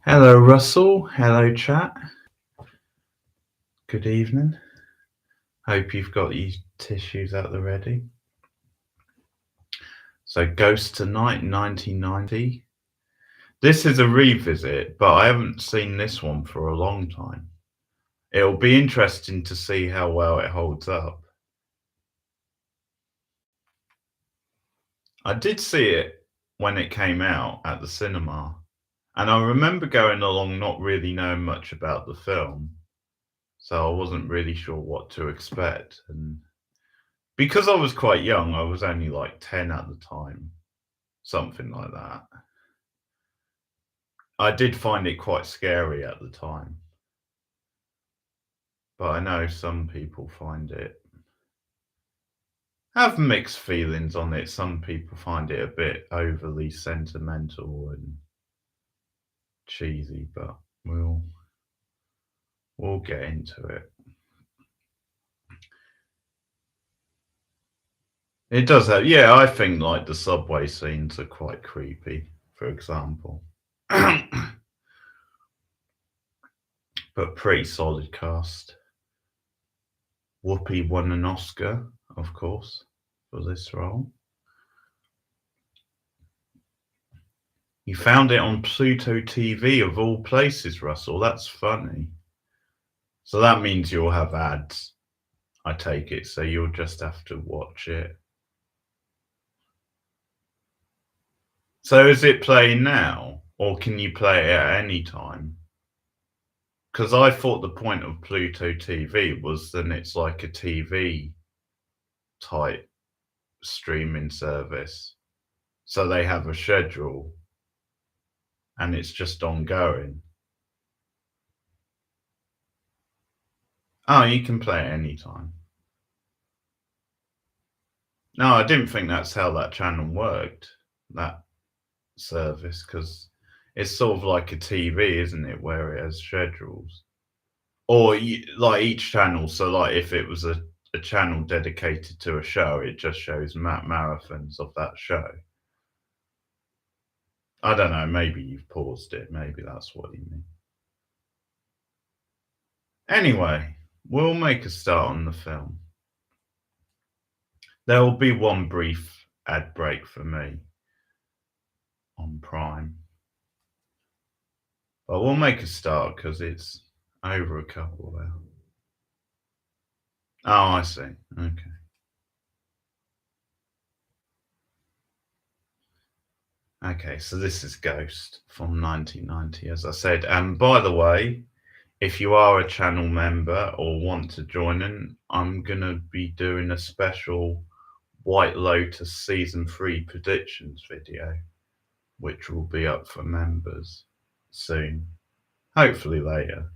Hello, Russell. Hello, chat. Good evening. Hope you've got your tissues at the ready. So, Ghost Tonight, 1990. This is a revisit, but I haven't seen this one for a long time. It'll be interesting to see how well it holds up. I did see it when it came out at the cinema, and I remember going along not really knowing much about the film, so I wasn't really sure what to expect. And because I was quite young, I was only like 10 at the time, something like that. I did find it quite scary at the time, but I know some people have mixed feelings on it. Some people find it a bit overly sentimental and cheesy, but we'll get into it. It does have, yeah, I think like the subway scenes are quite creepy, for example. But pretty solid cast. Whoopi won an Oscar, of course, for this role. You found it on Pluto TV of all places, Russell. That's funny. So that means you'll have ads, I take it, so you'll just have to watch it. So is it playing now, or can you play it at any time? Because I thought the point of Pluto TV was that it's like a TV type streaming service. So they have a schedule and it's just ongoing. Oh, you can play it anytime. No, I didn't think that's how that channel worked, that service, because it's sort of like a TV, isn't it, where it has schedules. Or like each channel, so like if it was a channel dedicated to a show, it just shows marathons of that show. I don't know, maybe you've paused it, maybe that's what you mean. Anyway, we'll make a start on the film. There will be one brief ad break for me on Prime. But we'll make a start because it's over a couple of hours. Oh, I see. Okay. Okay, so this is Ghost from 1990, as I said. And by the way, if you are a channel member or want to join in, I'm going to be doing a special White Lotus Season 3 predictions video, which will be up for members soon. Hopefully later.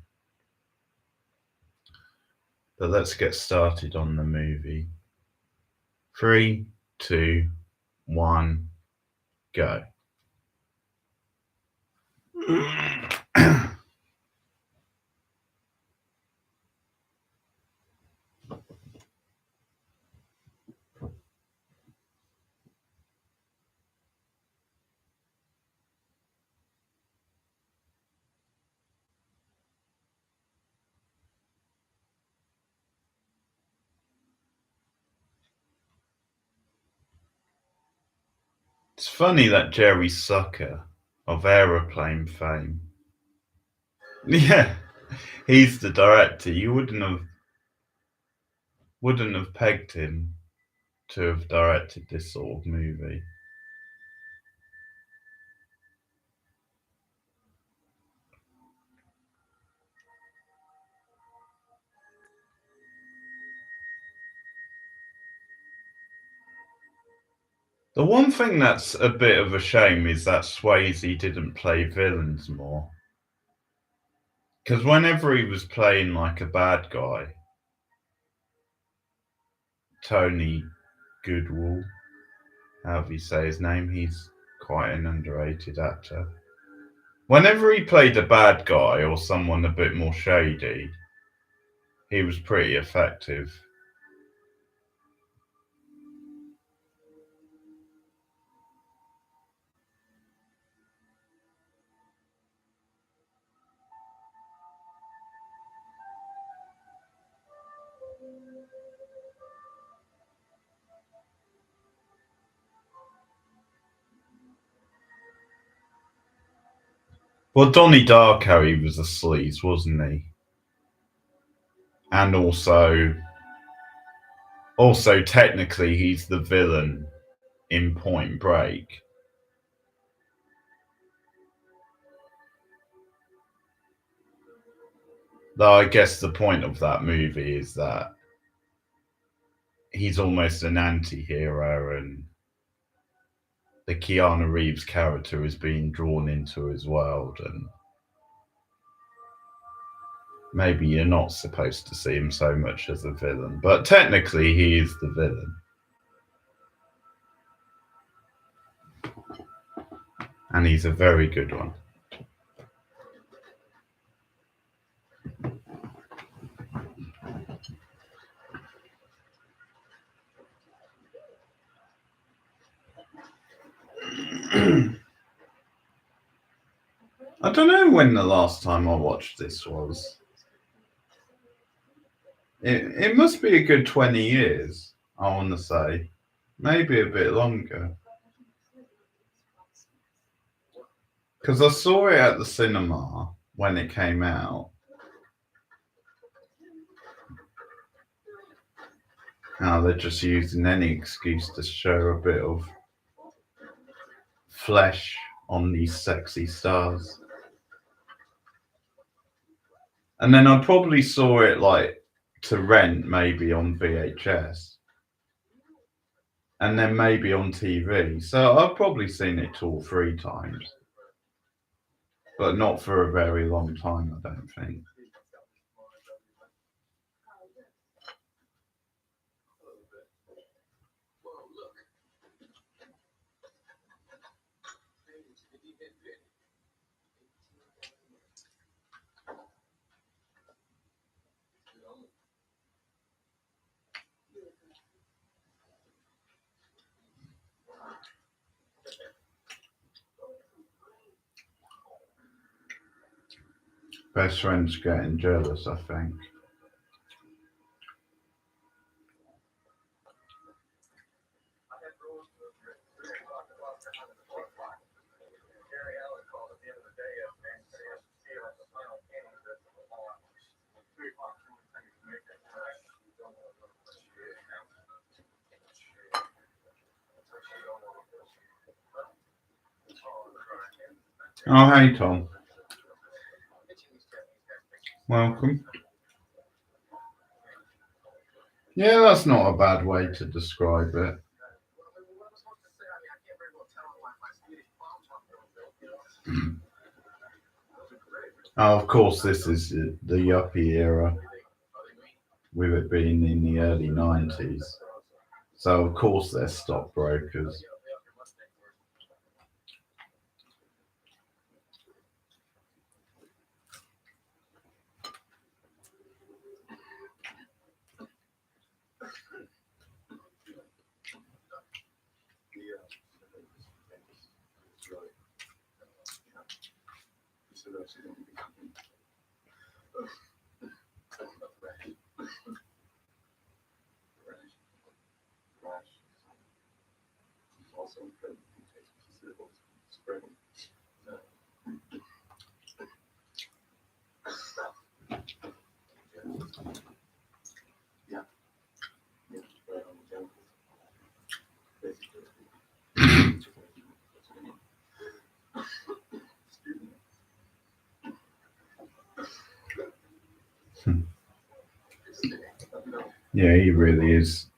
But let's get started on the movie. 3, 2, 1, go. It's funny that Jerry Zucker of Aeroplane fame, yeah, he's the director. You wouldn't have pegged him to have directed this sort of movie. The one thing that's a bit of a shame is that Swayze didn't play villains more. Because whenever he was playing like a bad guy, Tony Goodwall, however you say his name, he's quite an underrated actor. Whenever he played a bad guy or someone a bit more shady, he was pretty effective. Well, Donnie Darko, he was a sleaze, wasn't he? And also technically, he's the villain in Point Break. Though I guess the point of that movie is that he's almost an anti-hero, and the Keanu Reeves character is being drawn into his world, and maybe you're not supposed to see him so much as a villain, but technically he is the villain. And he's a very good one. I don't know when the last time I watched this was. It must be a good 20 years, I want to say. Maybe a bit longer. Because I saw it at the cinema when it came out. Now they're just using any excuse to show a bit of flesh on these sexy stars. And then I probably saw it like to rent, maybe on VHS. And then maybe on TV. So I've probably seen it 2 or 3 times. But not for a very long time, I don't think. Best friend's getting jealous, I think. Oh, hey, Tom. Welcome. Yeah, that's not a bad way to describe it. Oh, of course, this is the yuppie era, with it being in the early 90s. So, of course, they're stockbrokers. Yeah, he really is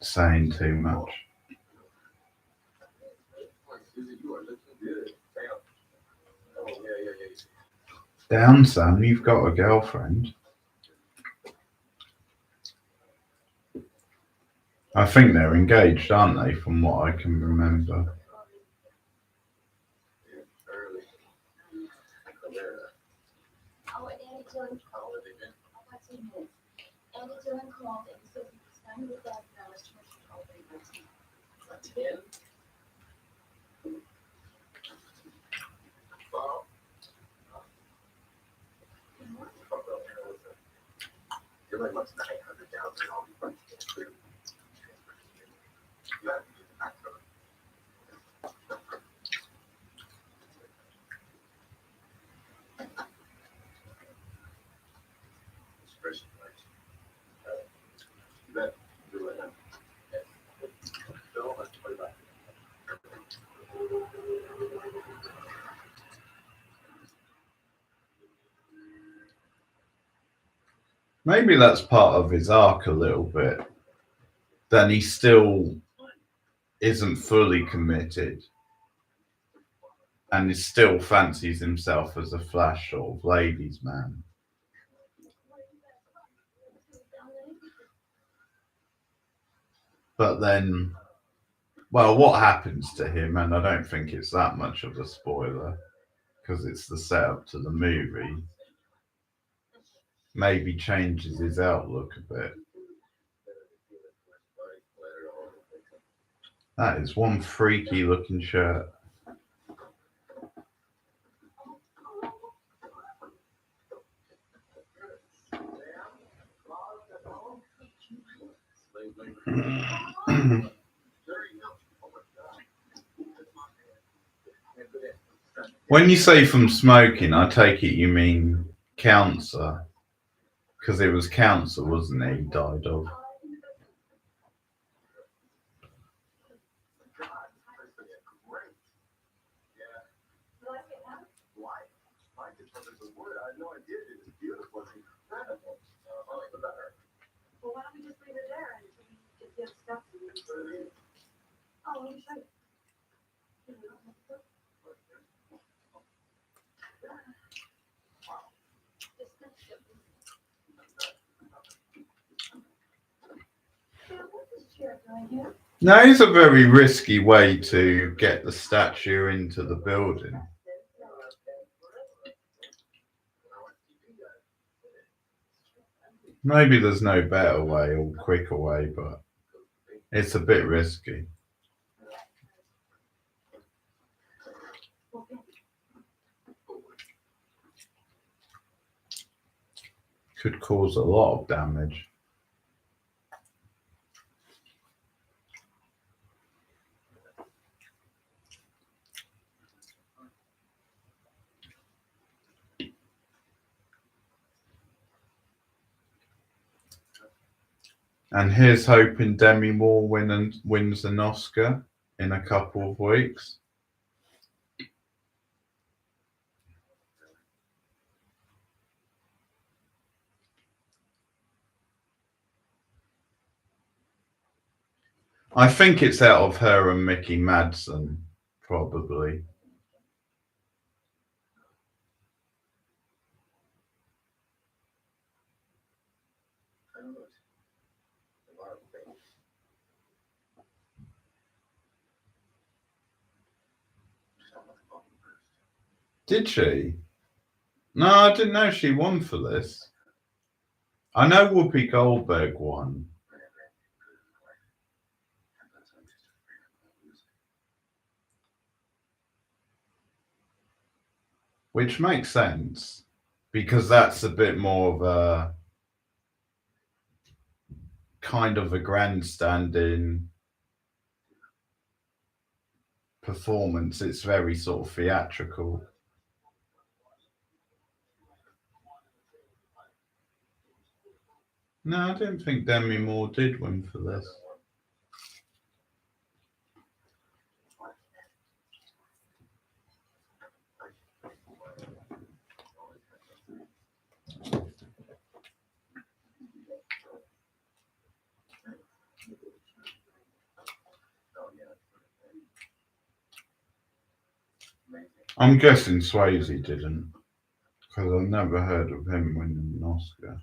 saying too much. Down, Sam, you've got a girlfriend. I think they're engaged, aren't they, from what I can remember? Maybe that's part of his arc a little bit. Then he still isn't fully committed and he still fancies himself as a Flash sort of ladies' man. But then, well, what happens to him, and I don't think it's that much of a spoiler because it's the setup to the movie, maybe changes his outlook a bit. That is one freaky looking shirt. When you say from smoking, I take it you mean cancer. Because it was cancer, wasn't it? He died of. Now, it's a very risky way to get the statue into the building. Maybe there's no better way or quicker way, but it's a bit risky. Could cause a lot of damage. And here's hoping Demi Moore wins an Oscar in a couple of weeks. I think it's out of her and Mickey Madsen, probably. Did she? No, I didn't know she won for this. I know Whoopi Goldberg won. Which makes sense because that's a bit more of a kind of a grandstanding performance. It's very sort of theatrical. No, I didn't think Demi Moore did win for this. I'm guessing Swayze didn't, because I've never heard of him winning an Oscar.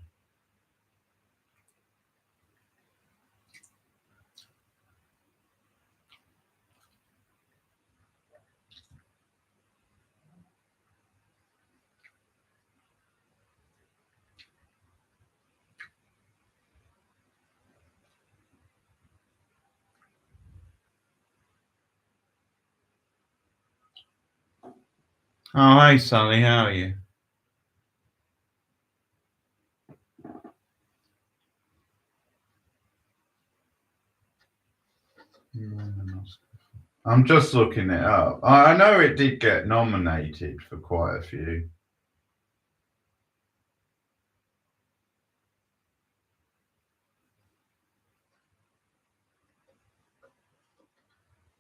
Oh, hey, Sally, how are you? I'm just looking it up. I know it did get nominated for quite a few.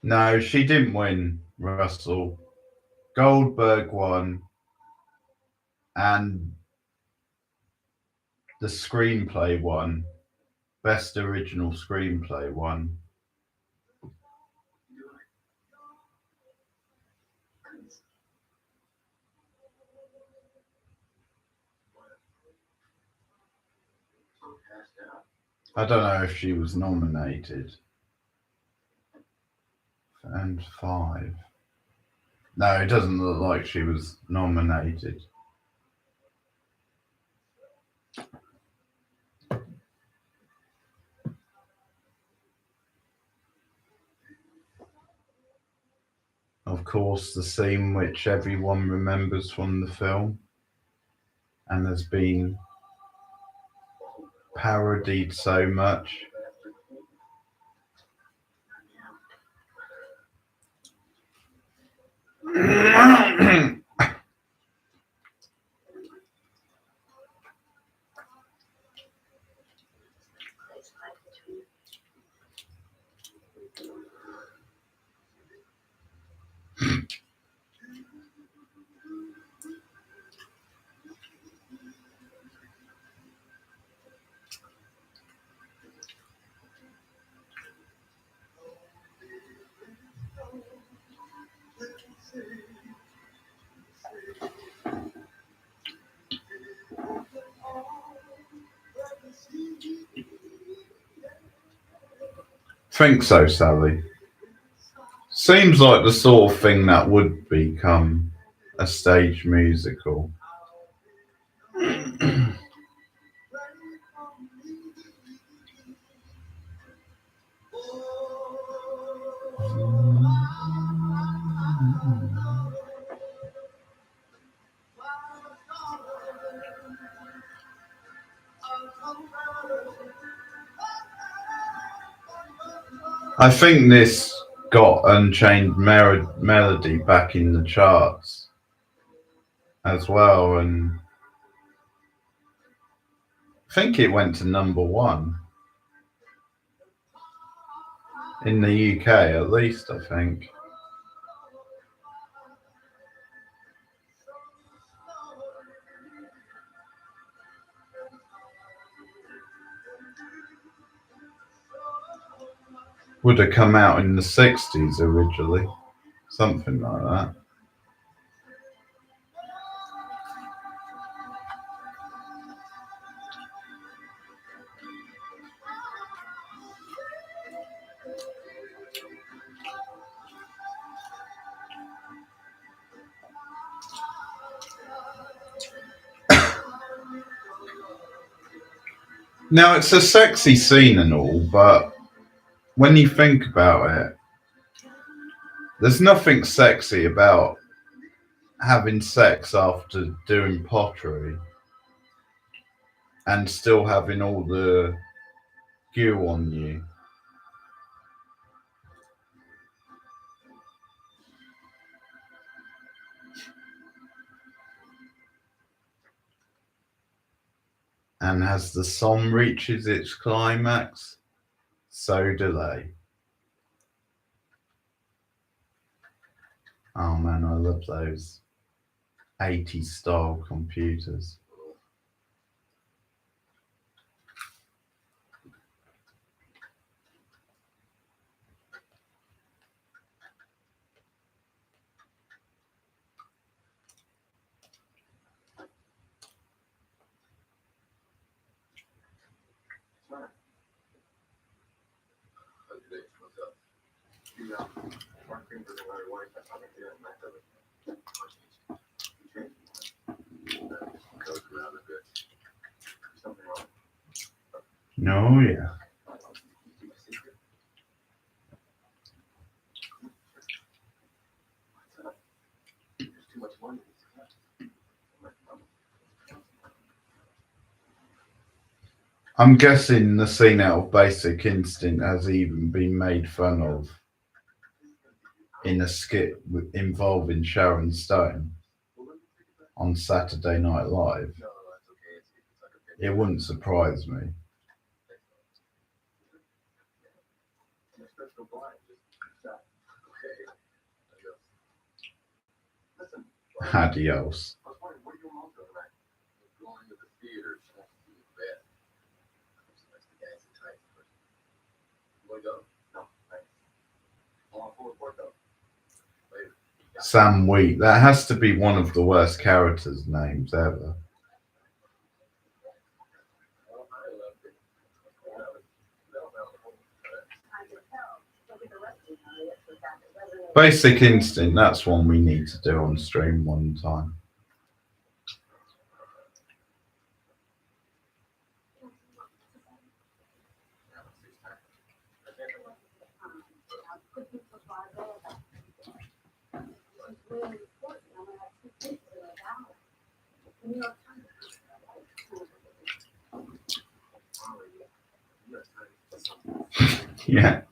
No, she didn't win, Russell. Goldberg won, and the screenplay one, best original screenplay one. I don't know if she was nominated. And 5. No, it doesn't look like she was nominated. Of course, the scene which everyone remembers from the film and has been parodied so much. Think so, Sally. Seems like the sort of thing that would become a stage musical. I think this got Unchained Melody back in the charts as well, and I think it went to #1 in the UK, at least, I think. Would have come out in the 60s originally, something like that. Now, it's a sexy scene and all, but when you think about it, there's nothing sexy about having sex after doing pottery and still having all the goo on you. And as the song reaches its climax, so do they. Oh man, I love those 80s style computers. No, yeah. I'm guessing the scene out of Basic Instinct has even been made fun of in a skit involving Sharon Stone on Saturday Night Live. It wouldn't surprise me. Adios. Sam Wheat. That has to be one of the worst characters' names ever. Basic Instinct, that's one we need to do on stream one time. Yeah.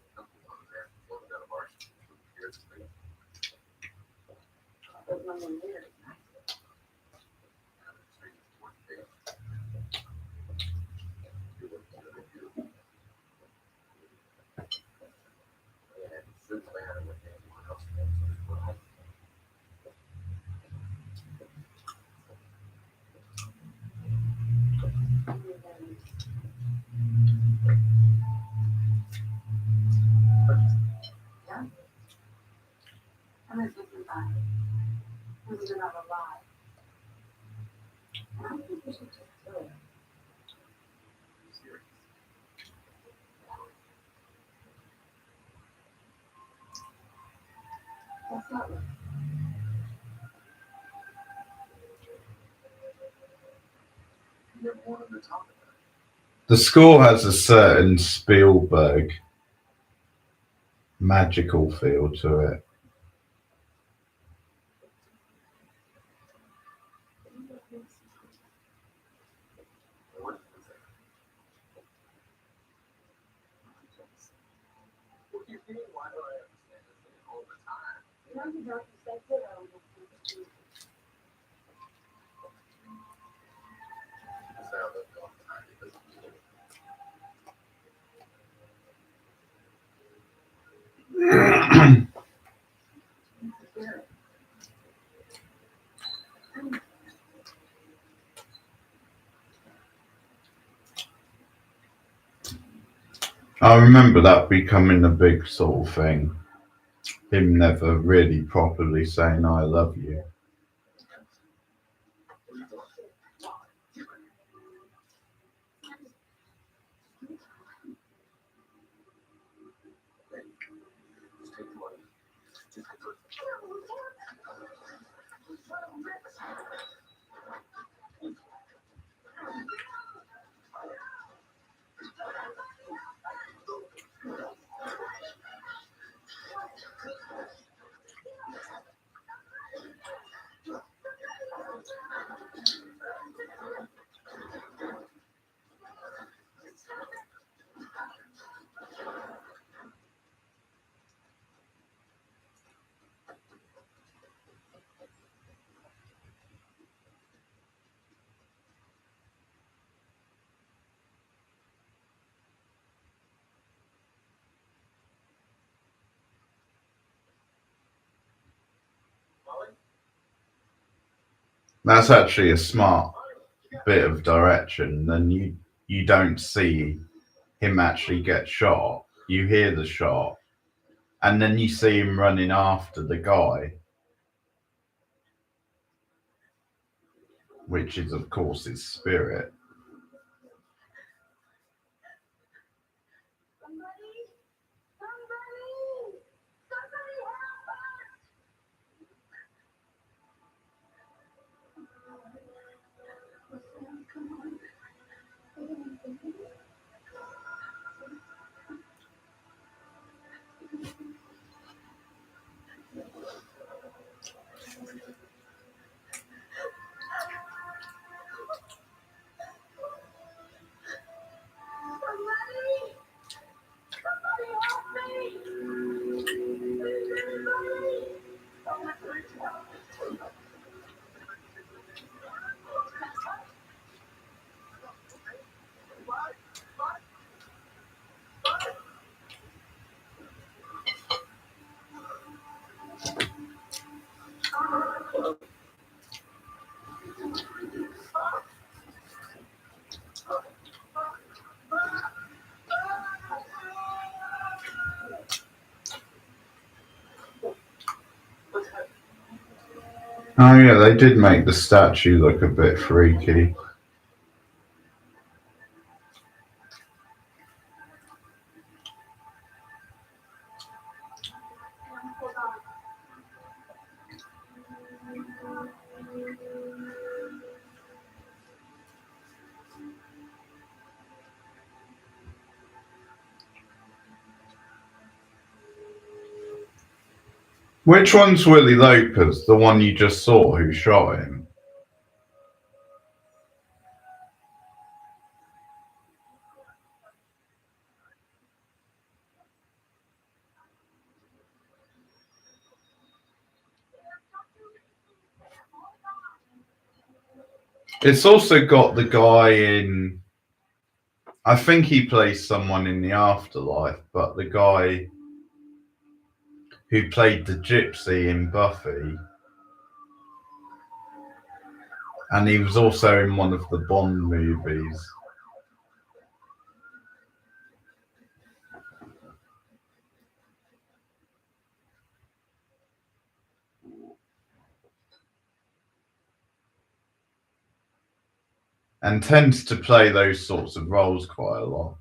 The score has a certain Spielberg magical feel to it. I remember that becoming a big sort of thing. Him never really properly saying I love you. That's actually a smart bit of direction. Then you don't see him actually get shot. You hear the shot, and then you see him running after the guy, which is of course his spirit. Oh yeah, they did make the statue look a bit freaky. Which one's Willie Lopez? The one you just saw who shot him? It's also got the guy in. I think he plays someone in the afterlife, but the guy who played the gypsy in Buffy, and he was also in one of the Bond movies. And tends to play those sorts of roles quite a lot.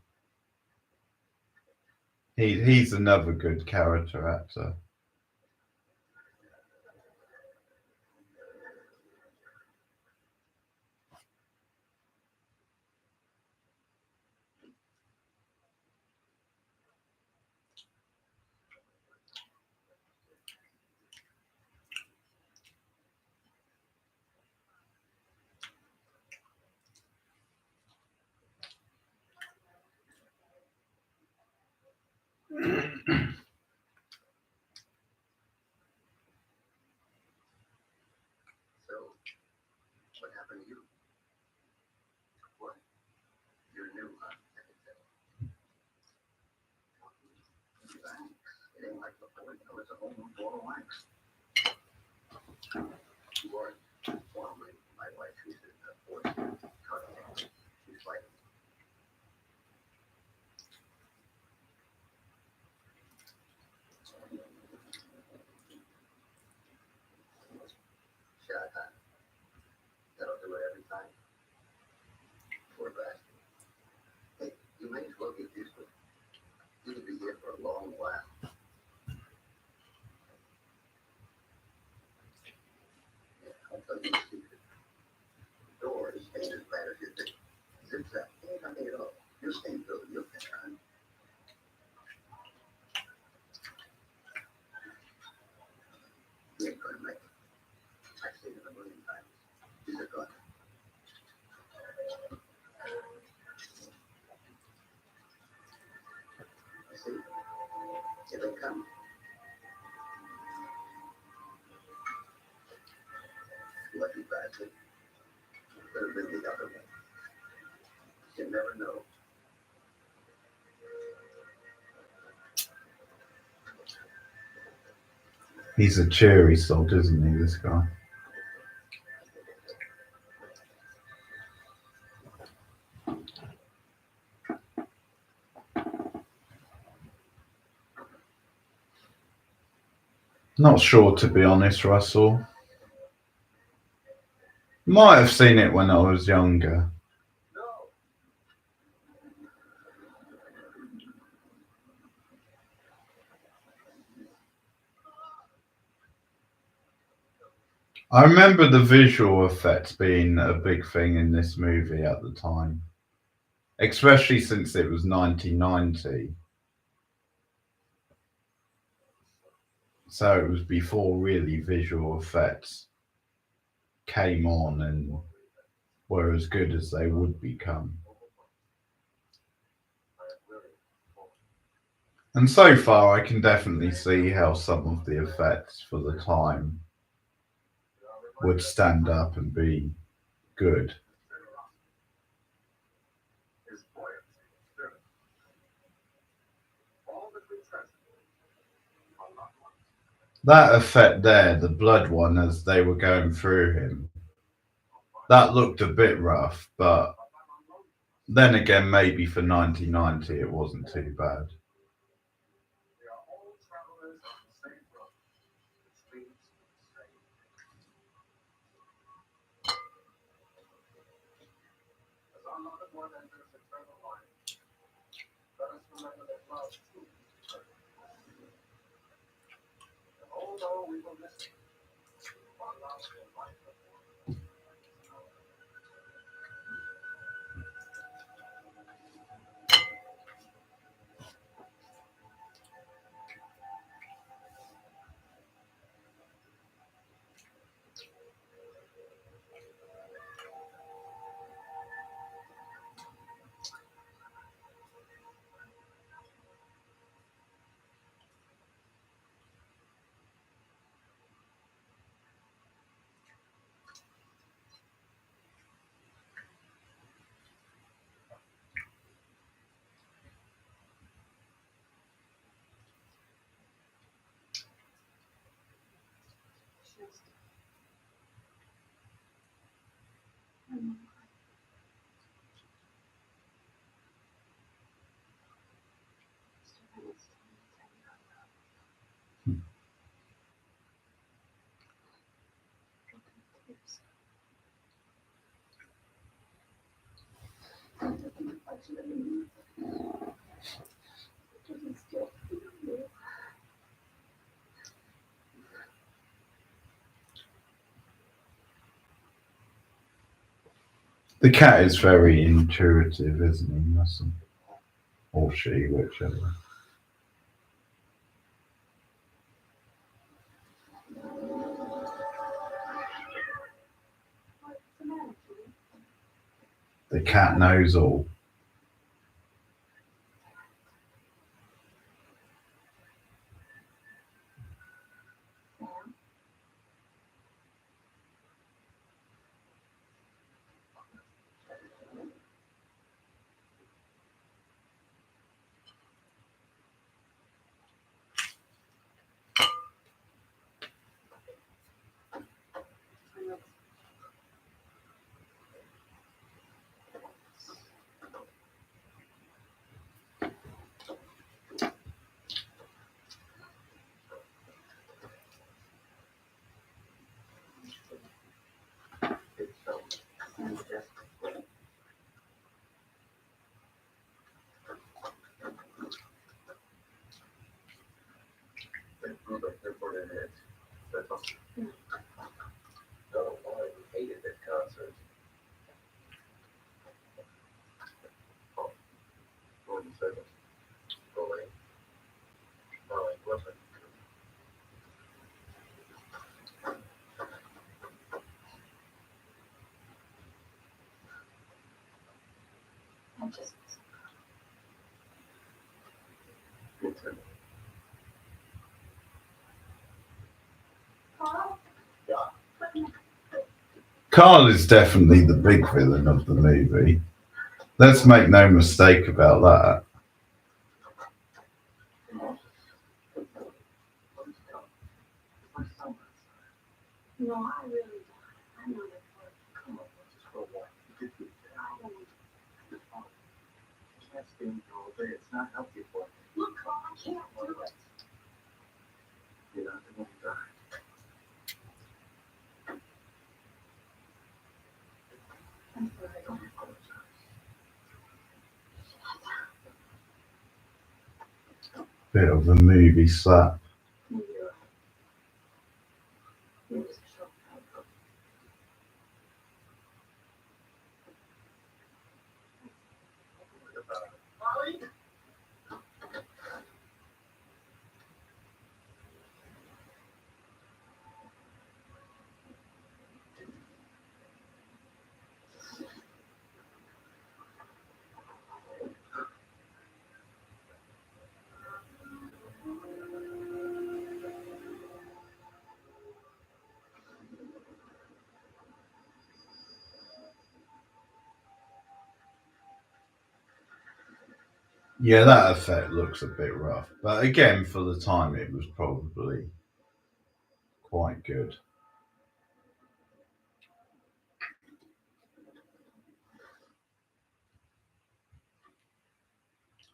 He's another good character actor. What happened to you? What? You're new, huh? It ain't like before. You know, it's a whole new ball of wax. You are formerly my wife. She's in the fourth cut. She's like. Shut up. That'll do it every time. Poor bastard. Hey, you may as well get used to it. You could be here for a long while. Yeah, I'll tell you a secret. The doors ain't as bad as you think. Zigzag ain't nothing at all. You stay built, you'll get around. You ain't gonna make it. I've seen it a million times. These are gone. I see. Here they come. Lucky bastard. Could have been the other one. You never know. He's a cheery sod, isn't he, this guy? Not sure, to be honest, Russell. Might have seen it when I was younger. I remember the visual effects being a big thing in this movie at the time, especially since it was 1990. So it was before really visual effects came on and were as good as they would become. And so far, I can definitely see how some of the effects for the time would stand up and be good. That effect there, the blood one as they were going through him, that looked a bit rough, but then again, maybe for 1990 it wasn't too bad. The cat is very intuitive, isn't he, Nelson? Or she, whichever. The cat knows all. Carl is definitely the big villain of the movie. Let's make no mistake about that. No, I really don't. I know that. Come on, let's just go walk. I don't can't stand here all day. It's not healthy for you. Look, Carl, I can't do it. You're not the one who died. I'm sorry. Don't apologize. Bit of a movie slap. You're right. You're just so proud. Molly? Yeah, that effect looks a bit rough. But again, for the time, it was probably quite good.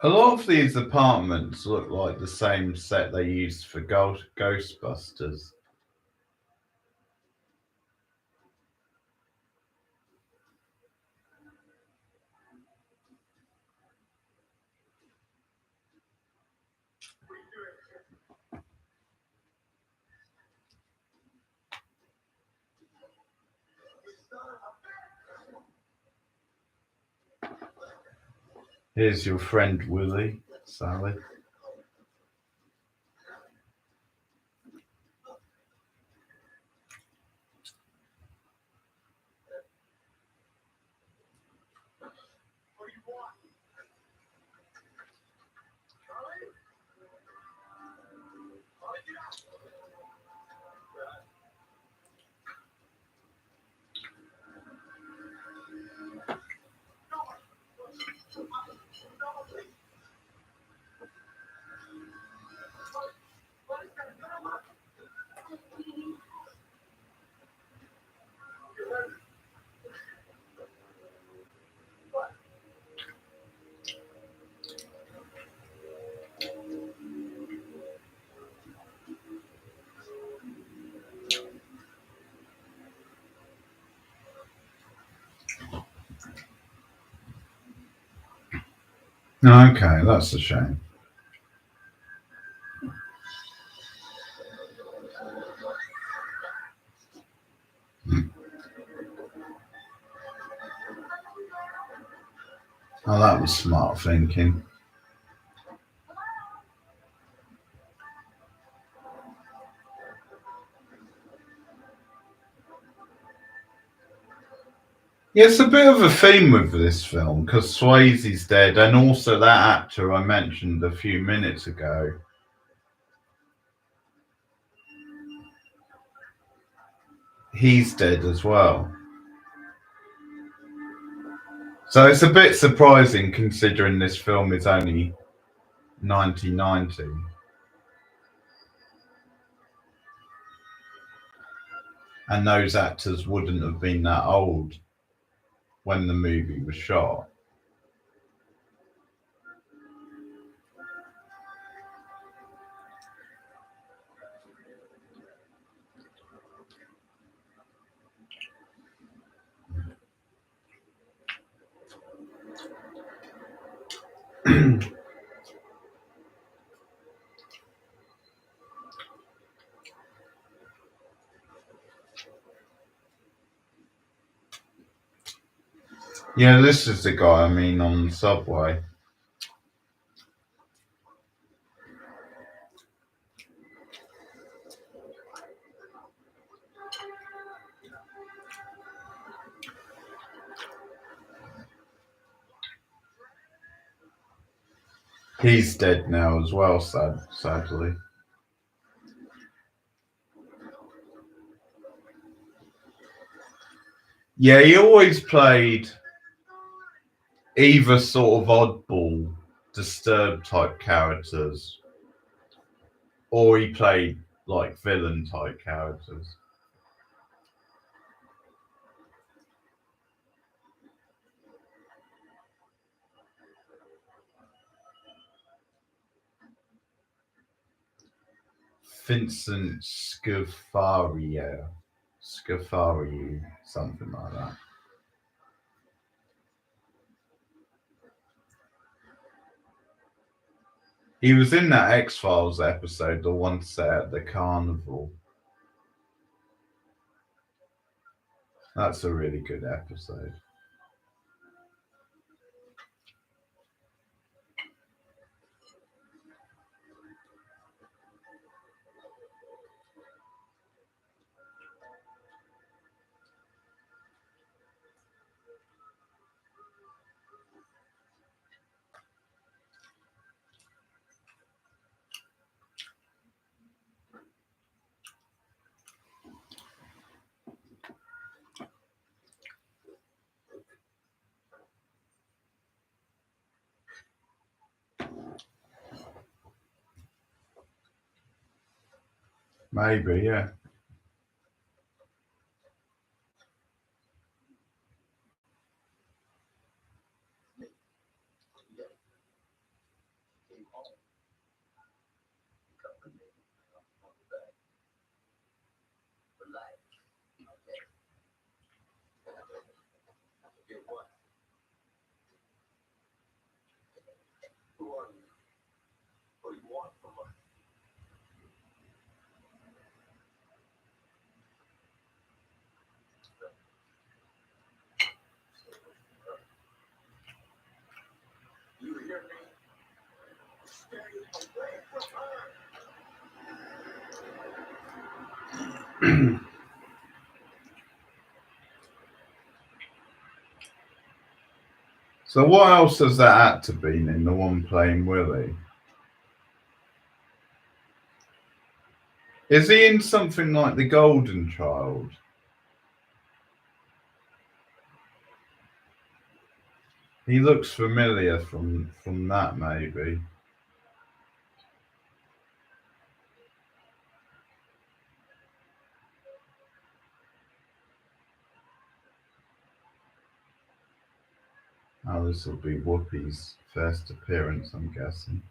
A lot of these apartments look like the same set they used for Ghostbusters. Here's your friend Willie, Sally. Okay, that's a shame. Oh, that was smart thinking. Yeah, it's a bit of a theme with this film because Swayze's dead, and also that actor I mentioned a few minutes ago. He's dead as well. So it's a bit surprising considering this film is only 1990. And those actors wouldn't have been that old when the movie was shot. Yeah, this is the guy I mean on the subway. He's dead now as well, sadly. Yeah, he always played either sort of oddball, disturbed type characters, or he played like villain type characters. Vincent Scafariu, something like that. He was in that X-Files episode, the one set at the carnival. That's a really good episode. Maybe, yeah. So what else has that actor been in, the one playing Willie? Is he in something like The Golden Child? He looks familiar from that, maybe. Oh, this will be Whoopi's first appearance, I'm guessing.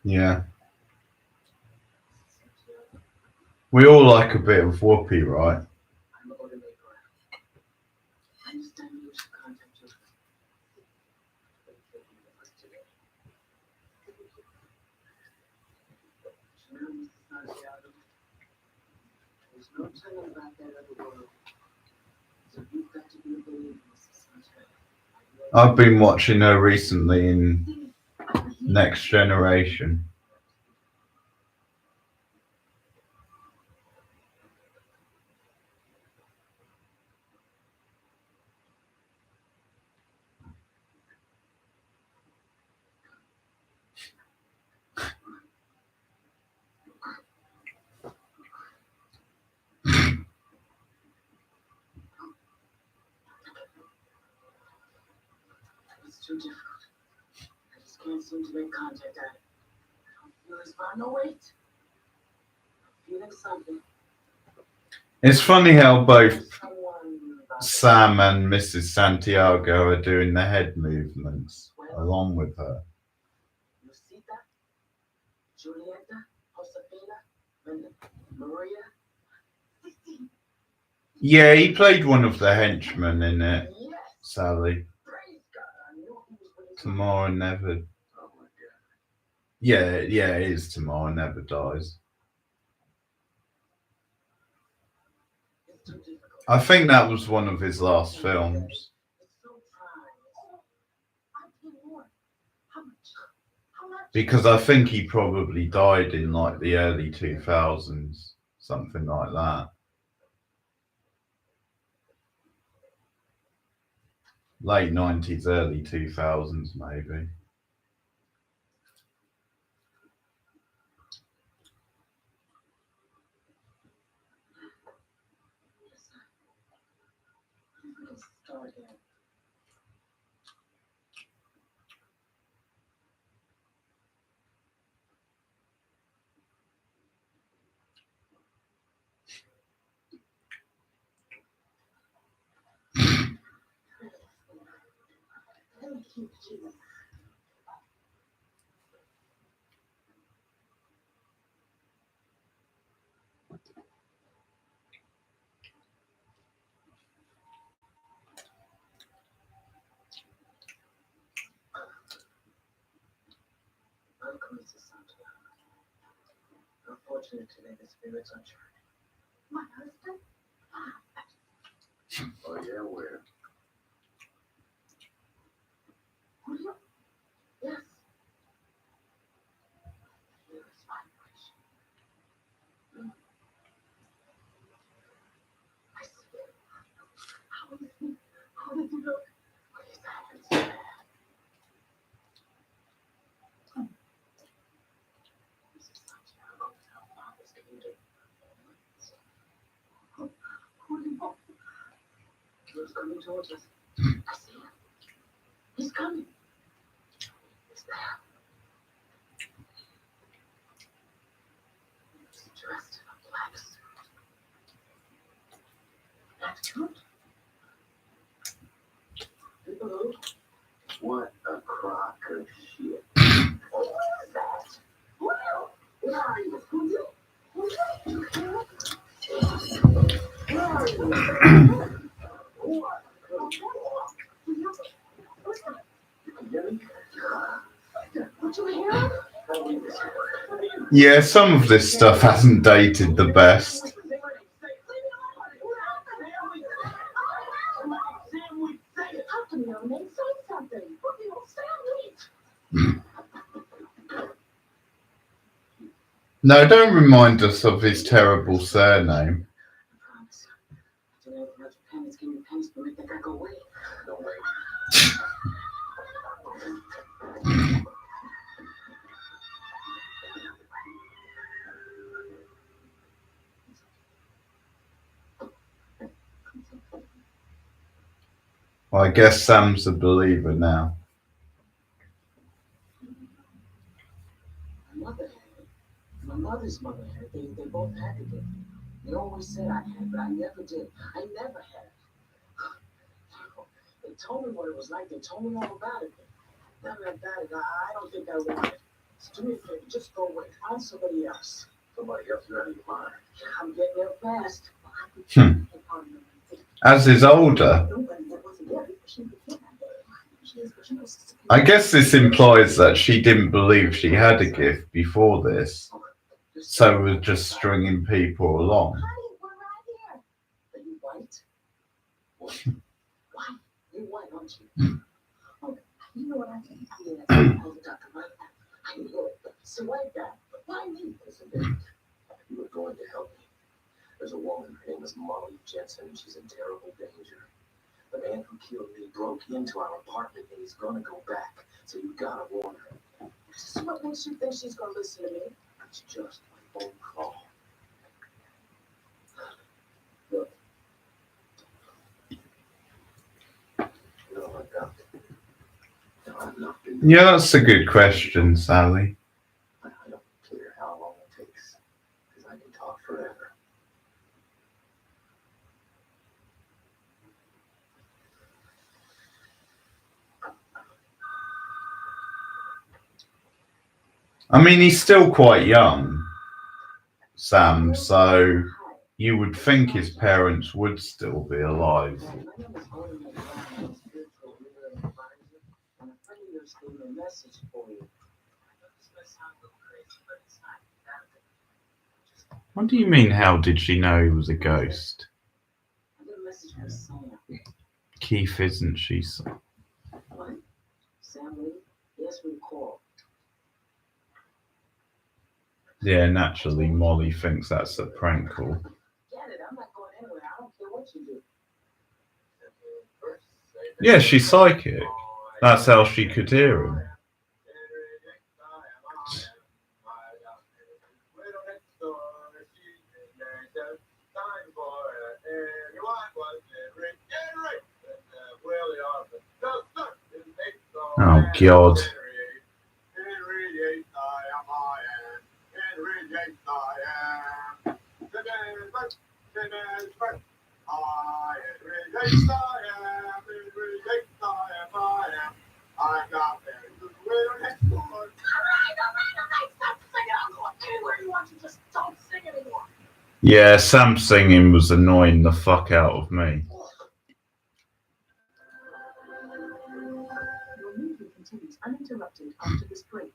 Yeah. We all like a bit of Whoopi, right? I've been watching her recently in Next Generation. It's too difficult. I just can't seem to make contact at it. I don't feel his body. No, wait. I'm feeling something. It's funny how both Sam and Mrs. Santiago are doing the head movements along with her. Lucita, Julieta, Josefina, Maria. Yeah, he played one of the henchmen in it, Sally. Tomorrow Never. Yeah, it is Tomorrow Never Dies. I think that was one of his last films. Because I think he probably died in like the early 2000s, something like that. Late 90s, early 2000s, maybe. Welcome, Mrs. Santiago. Unfortunately, today the spirits are trying. My husband? Oh, yeah, where? Julio? Yes. Here is vibration. I see it. How is he? How does he look? What is happening? Mrs. Santiago, how far is it? He's coming towards us. I see him. He's coming. He's there. He's dressed in a black suit. That's good. Hello. What a crock of shit. Who is that? Well, where are you? Who you? Where are you? What? What you hear? Yeah, some of this stuff hasn't dated the best. No, don't remind us of his terrible surname. Well, I guess Sam's a believer now. My mother's mother had it. They both had it. They always said I had, but I never did. I never had. They told me what it was like. They told me all about it. Never had it. I don't think I want it. So do me a favor. Just go away. Find somebody else. Somebody else? You're out of your mind. I'm getting there fast. As is older. I guess this implies that she didn't believe she had a gift before this, so was just stringing people along. Honey, we're right here. Are you white? What? White? You're white, aren't you? Oh, you know what I mean? I mean, that's all the doctor right now. I know it. It's a white guy. But why me? Listen, Dave, you were going to help me. There's a woman. Her name is Molly Jensen, and she's in terrible danger. The man who killed me broke into our apartment, and he's gonna go back. So you gotta warn her. This is what makes you think she's gonna listen to me? It's just a phone call. Look. No, I got it. No, I'm not doing Yeah, that's a good question, Sally. I don't care how long it takes, because I can talk forever. I mean, he's still quite young, Sam, so you would think his parents would still be alive. My name is Goldberg. I'm a spiritual leader and advisor, and a friend of yours gave me a message for you. I know this may sound a little crazy, but it's not. What do you mean, how did she know he was a ghost? I got a message from Sam. Keith, isn't she? What? Sam Lee? He asked me to call. Yeah, naturally, Molly thinks that's a prank call. Get it? I'm not going anywhere. I don't care what you do. Yeah, she's psychic. That's how she could hear him. Oh, God. Yeah, Sam singing was annoying the fuck out of me. Your movie continues uninterrupted after this break.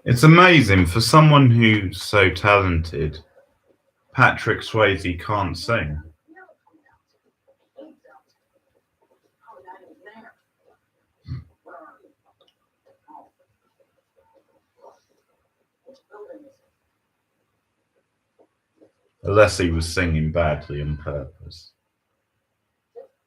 It's amazing for someone who's so talented. Patrick Swayze can't sing. Unless he was singing badly on purpose.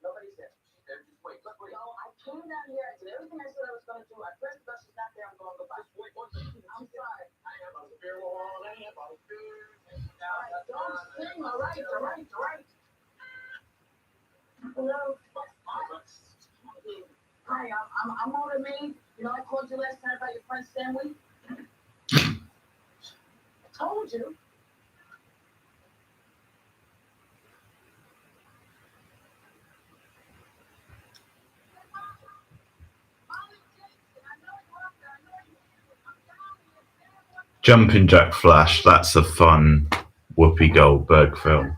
Nobody's there. Just wait. Look, wait. No, I came down here. I did everything I said I was going to do. I pressed the bus. She's not there. I'm going to go back. Wait, one second. I'm sorry. I am a Hello. Hi, I'm older me. You know, I called you last time about your friend Stanley. I told you. Jumping Jack Flash, that's a fun Whoopi Goldberg film.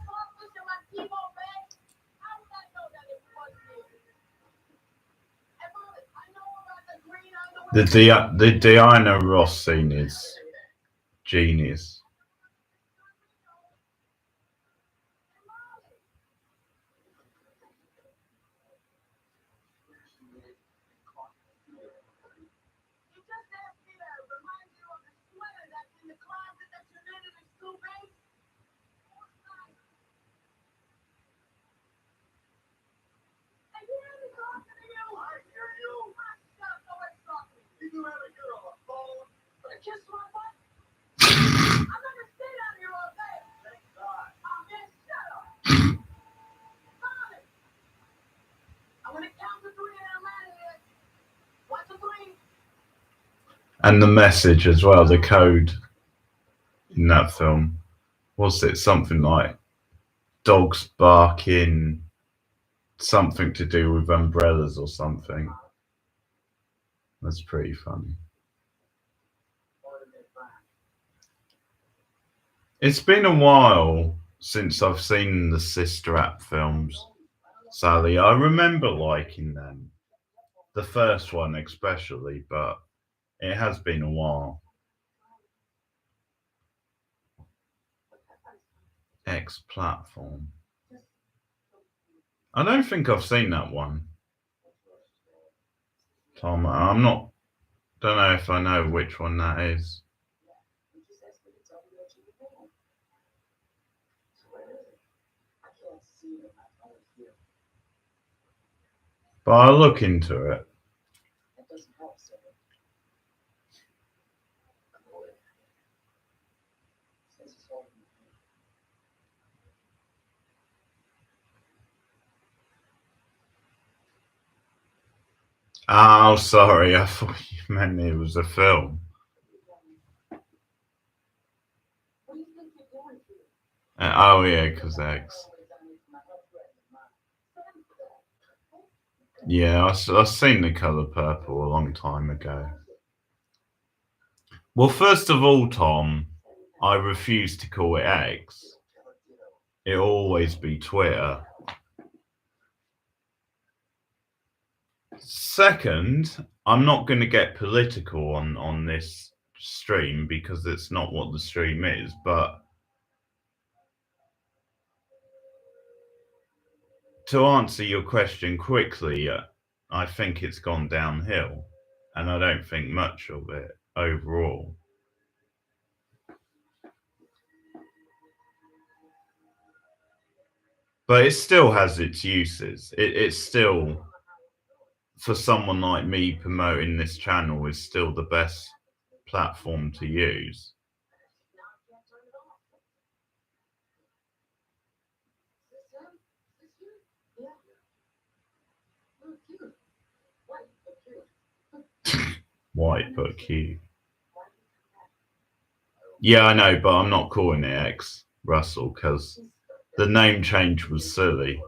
The Diana Ross scene is genius. And the message as well, the code in that film, was it something like dogs barking, something to do with umbrellas or something? That's pretty funny. It's been a while since I've seen the Sister Act films, Sally. I remember liking them, the first one especially, but it has been a while. X Platform. I don't think I've seen that one. Tom, don't know if I know which one that is. But I'll look into it. Oh, sorry, I thought you meant it was a film. Oh yeah, because X. Yeah, I've seen The Colour Purple a long time ago. Well, first of all, Tom, I refuse to call it X. It'll always be Twitter. Second, I'm not going to get political on this stream because it's not what the stream is, but to answer your question quickly, I think it's gone downhill, and I don't think much of it overall. But it still has its uses. It's still, for someone like me promoting this channel, is still the best platform to use. White but cute. Yeah, I know, but I'm not calling it X, Russell, because the name change was silly.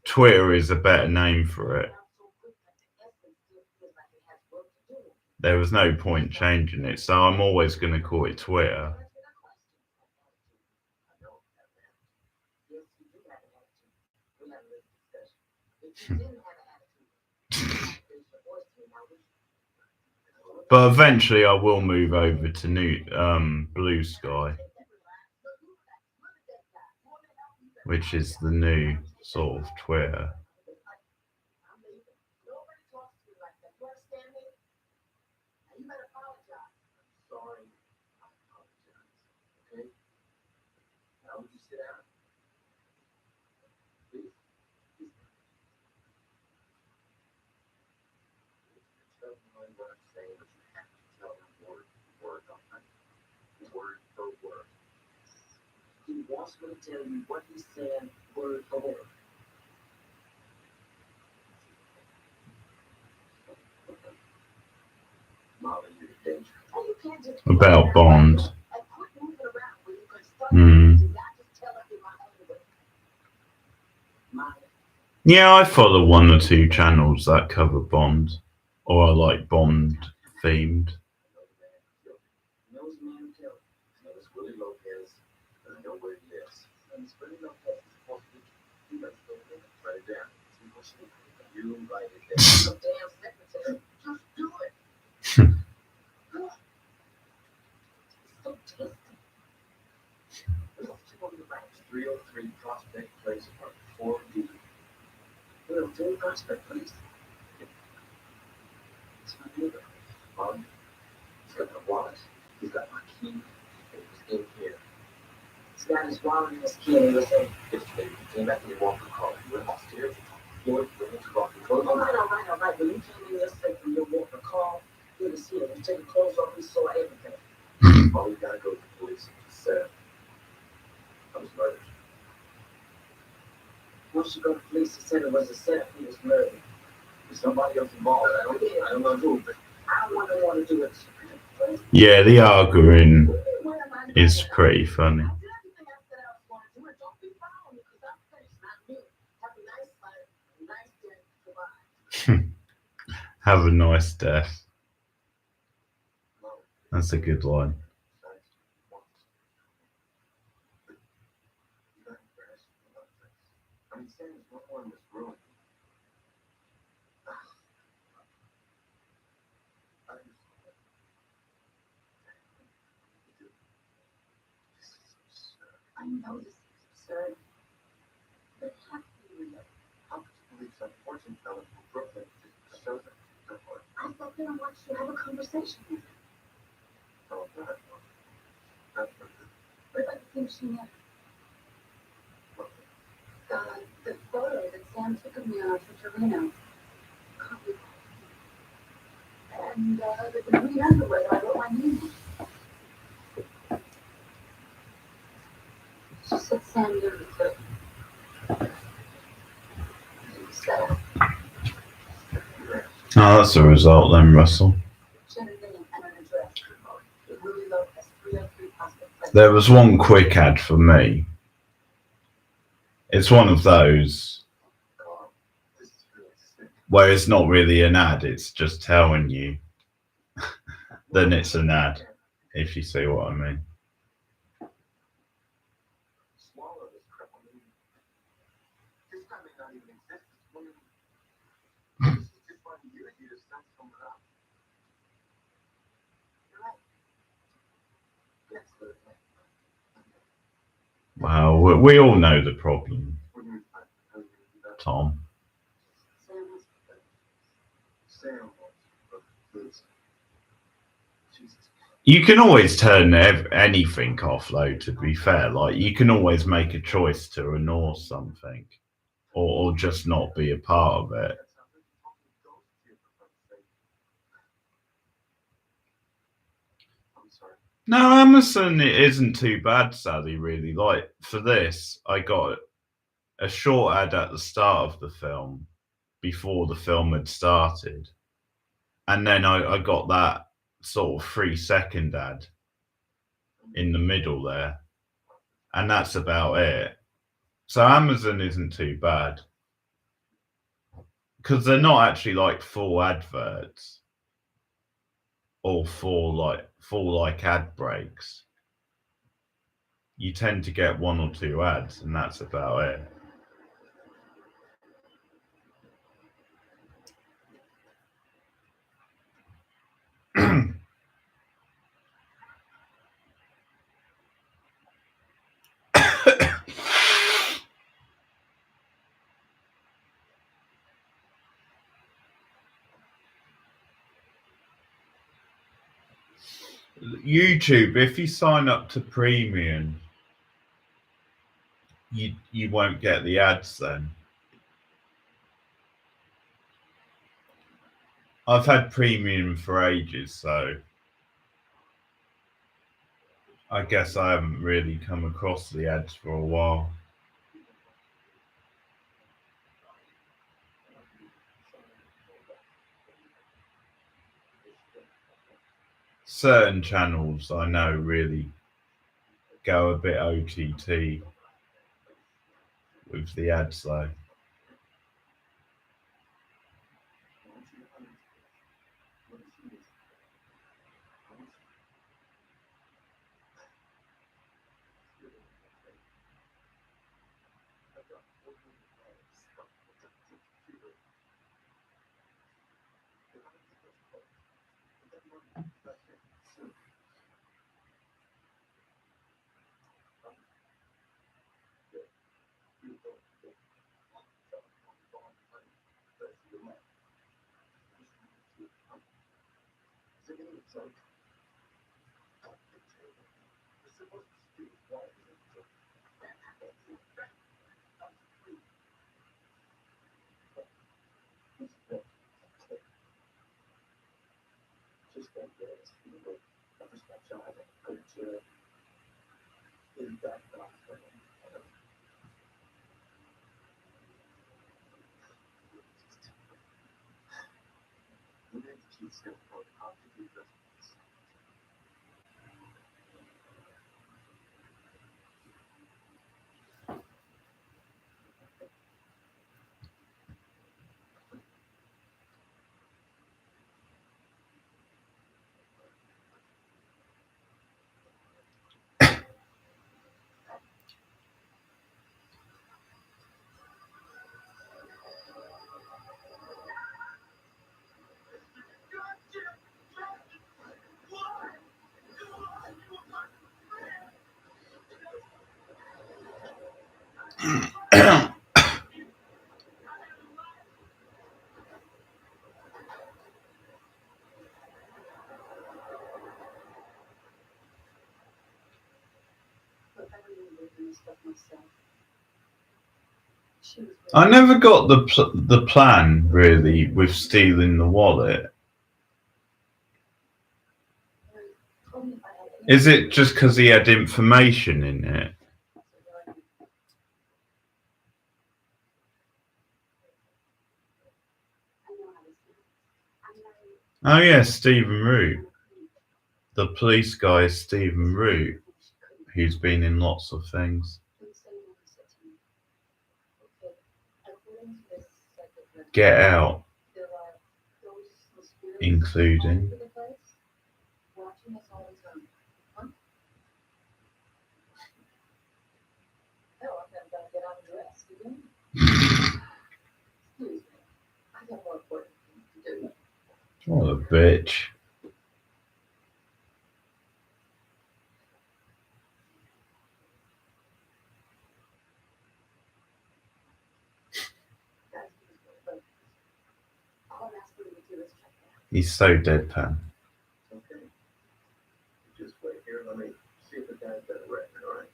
Twitter is a better name for it. There was no point changing it, so I'm always going to call it Twitter. But eventually I will move over to Blue Sky, which is the new sort of Twitter. wants me to tell you what he said word for word. Molly, you're a danger. Oh, you can't just About Bond. and quit moving around when you confront Hmm. me. You got to tell her in my own way. Molly. Yeah, I follow one or two channels that cover Bond, or are like Bond themed. Knows the man who killed him. His name is Willie Lopez, and I know where he lives. His name is Willie Lopez. He's supposed to be. You better go there. Write it down. You write it down. Some damn secretary. Just do it. It's so tasty. What you want me to write? 303 Prospect Place, apartment 4D. 303 Prospect Place. It's my neighbor. Mom, he's got my wallet. He's got my key. It was in here. He's got his wallet and his key, and he was in. Yesterday, he came back and he walked the car. He went upstairs. He went to walk the car. All right. When you came in yesterday from your walk the car, he was here. He took his clothes off. He saw everything. Oh, we gotta go to the police. He said, I was murdered. Once you go to the police, he said it was a setup. He was murdered. There's somebody else involved. I don't know who, but I don't want to do it. Yeah, the arguing is pretty funny. Have a nice death. That's a good line. I know this is absurd, but it has to be real. How could you believe some fortune teller from Brooklyn just shows up? I thought I want you to have a conversation with him. Oh, God. What about the thing she never? The photo that Sam took of me on our trip to Reno. And the green underwear that I wrote my name on. She said Sam knew the clip. So, Oh, that's a result then, Russell. she had a name and an address. It really low as 303 Prospect Place. There was one quick ad for me. It's one of those where it's not really an ad, it's just telling you. Then it's an ad, if you see what I mean. Swallow this crap. I mean, this guy may not even exist. This is just one of you to set someone up. You're right. Yes, Well, we all know the problem, Tom. Sam. You can always turn anything off, though, to be fair. Like, you can always make a choice to ignore something or just not be a part of it. No, Amazon it isn't too bad, Sally, really. Like, for this, I got a short ad at the start of the film before the film had started. And then I got that sort of 3-second ad in the middle there. And that's about it. So Amazon isn't too bad. Because they're not actually like full adverts or full ad breaks. You tend to get 1 or 2 ads, and that's about it. YouTube, if you sign up to premium, you won't get the ads then. I've had premium for ages, so I guess I haven't really come across the ads for a while. Certain channels I know really go a bit OTT with the ads though. I never got the plan really with stealing the wallet. Is it just because he had information in it? Oh yeah, Stephen Root. The police guy is Stephen Root, who's been in lots of things. Get Out, including. What a bitch. He's so deadpan. Okay. Just wait here. Let me see if the guy's got a record, all right?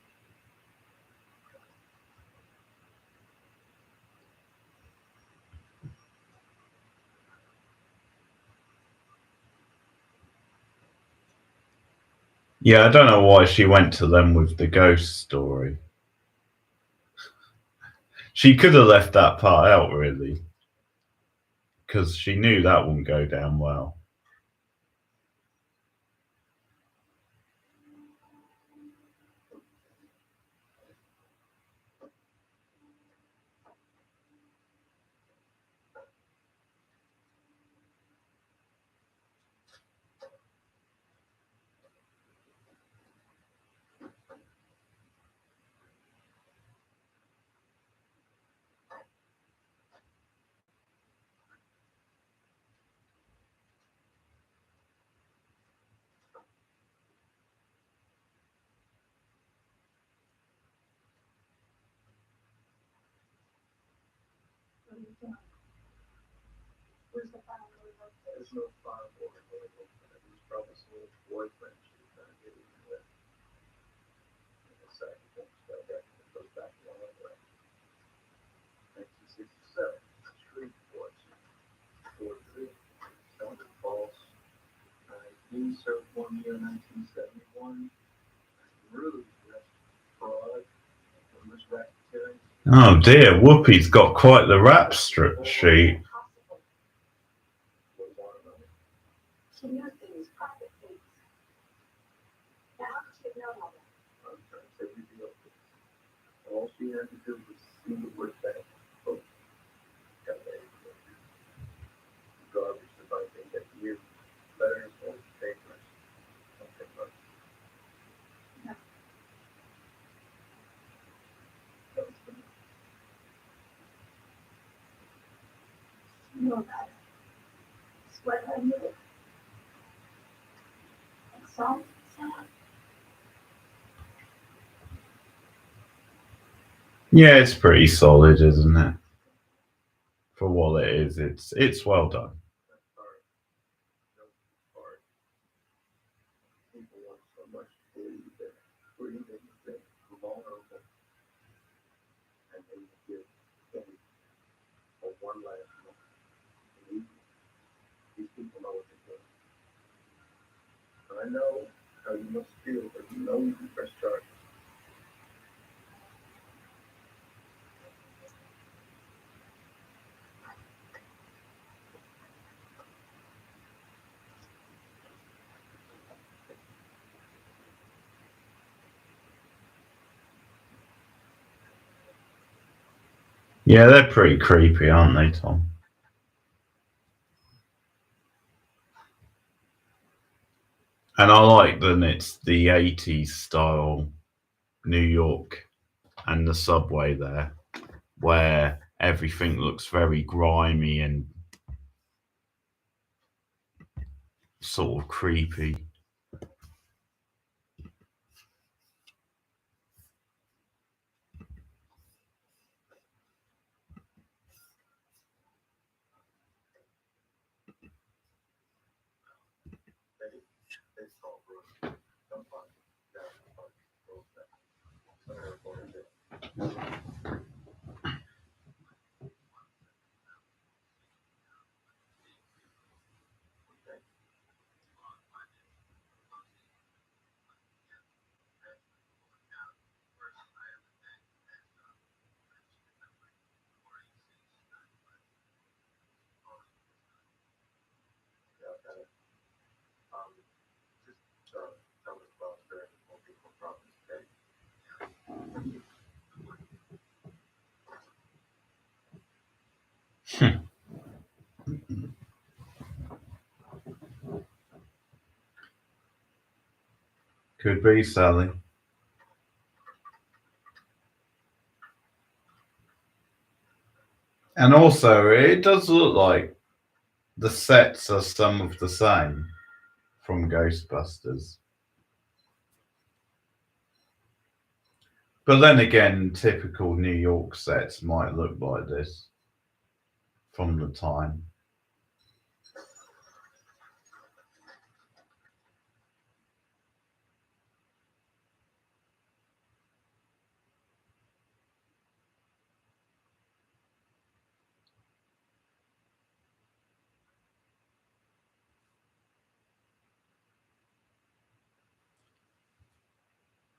Yeah, I don't know why she went to them with the ghost story. She could have left that part out, really, because she knew that wouldn't go down well. There's no fire boy. It was probably some boyfriend she was trying to get even with. And the second thing that goes back a long way. 1967, Shreveport, Georgia, sounded false. He served 1 year in 1971. Oh dear, Whoopi's got quite the rap sheet. She knew things, private things. Now, how could she have known all that? I'm trying to say everything else. All she had to do was see the word back. Oh, got that. Garbage device that you letters or papers. Something like that. That was good. You know about it. Swear I knew it. That's all it said. Yeah, it's pretty solid, isn't it? For what it is, it's well done. People want so much to believe that breathing is vulnerable, and they give Demi a one last look. These people know what they're doing. I know how you must feel, but you know you can press charges. Yeah, they're pretty creepy, aren't they, Tom? And I like that it's the 80s style New York and the subway there, where everything looks very grimy and sort of creepy. Could be, Sally. And also, it does look like the sets are some of the same from Ghostbusters. But then again, typical New York sets might look like this from the time.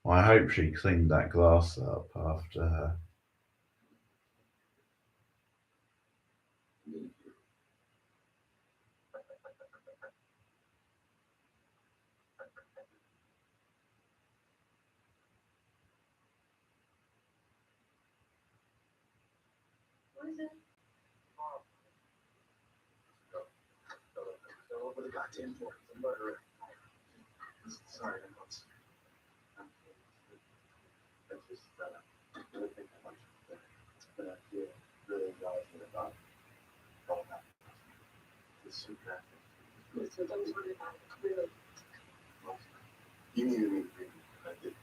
I hope she cleaned that glass up after her. What is it? Over the goddamn board, the murderer. Sorry, I'm not. I just really think I want you to, but I feel really acknowledgement about all that. It's so graphic. Listen, don't worry about it. Really. You needed me to read it. I did.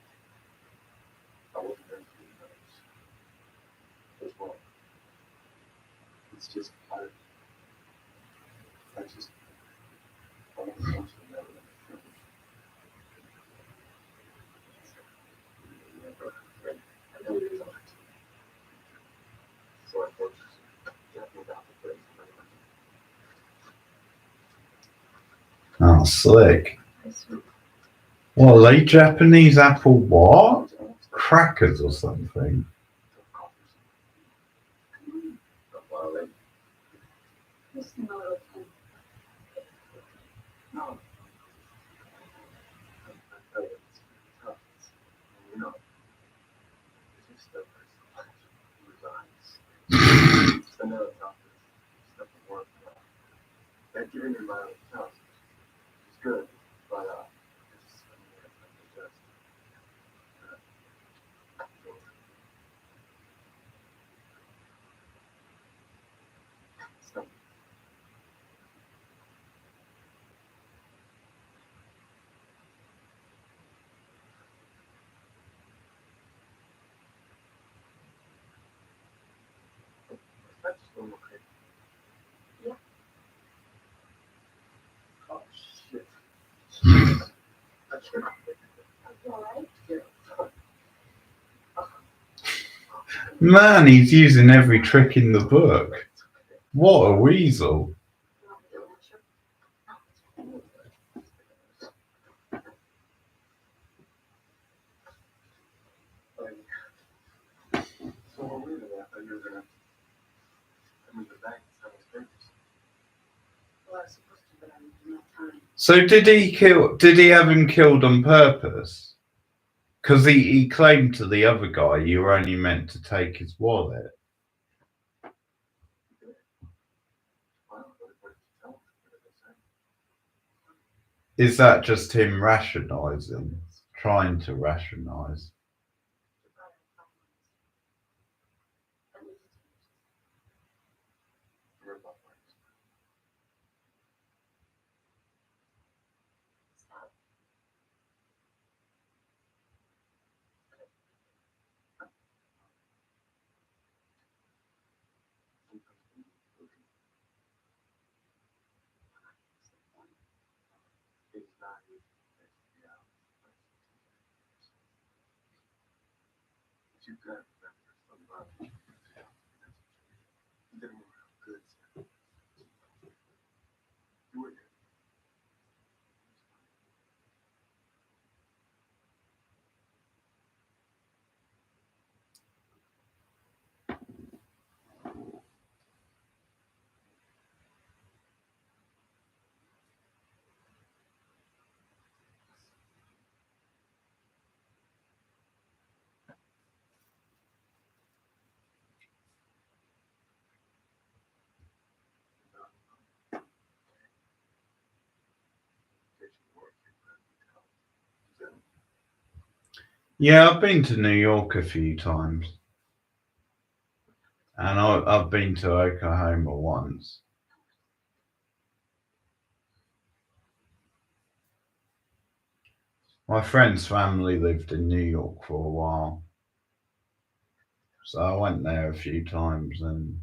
I wasn't there for you guys. It was wrong. It's just hard. I just. I want to know to never let it finish. I know it is hard. So I forced you about the place. Oh, slick. What, are they Japanese apple what? Crackers or something? Just a little thing. No. I tell you, it's tough. You know, it's just stuff resigns. It's another tough stuff to work for. That giving your mind tough is good, but it's just stuff. That's still okay. Yeah. Oh shit. That's good. All right. Yeah. Man, he's using every trick in the book. What a weasel. So we're leaving that, you're gonna come in the bank and sell his papers. Well, I was supposed to, but I didn't have time. So did he have him killed on purpose? Because he claimed to the other guy you were only meant to take his wallet. Is that just him rationalising? Trying to rationalise? You got somebody. You didn't know how good you were. Yeah, I've been to New York a few times. And I've been to Oklahoma once. My friend's family lived in New York for a while. So I went there a few times, and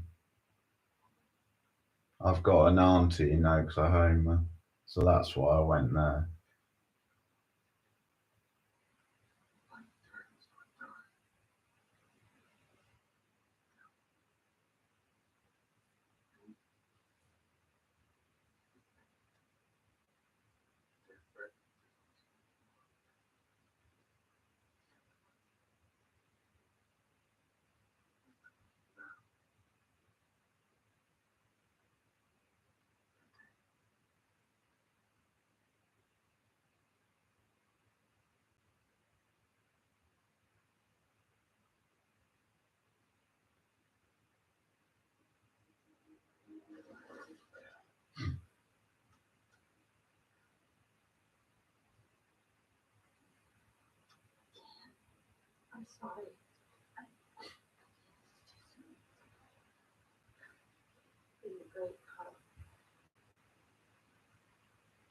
I've got an auntie in Oklahoma. So that's why I went there. I'm sorry.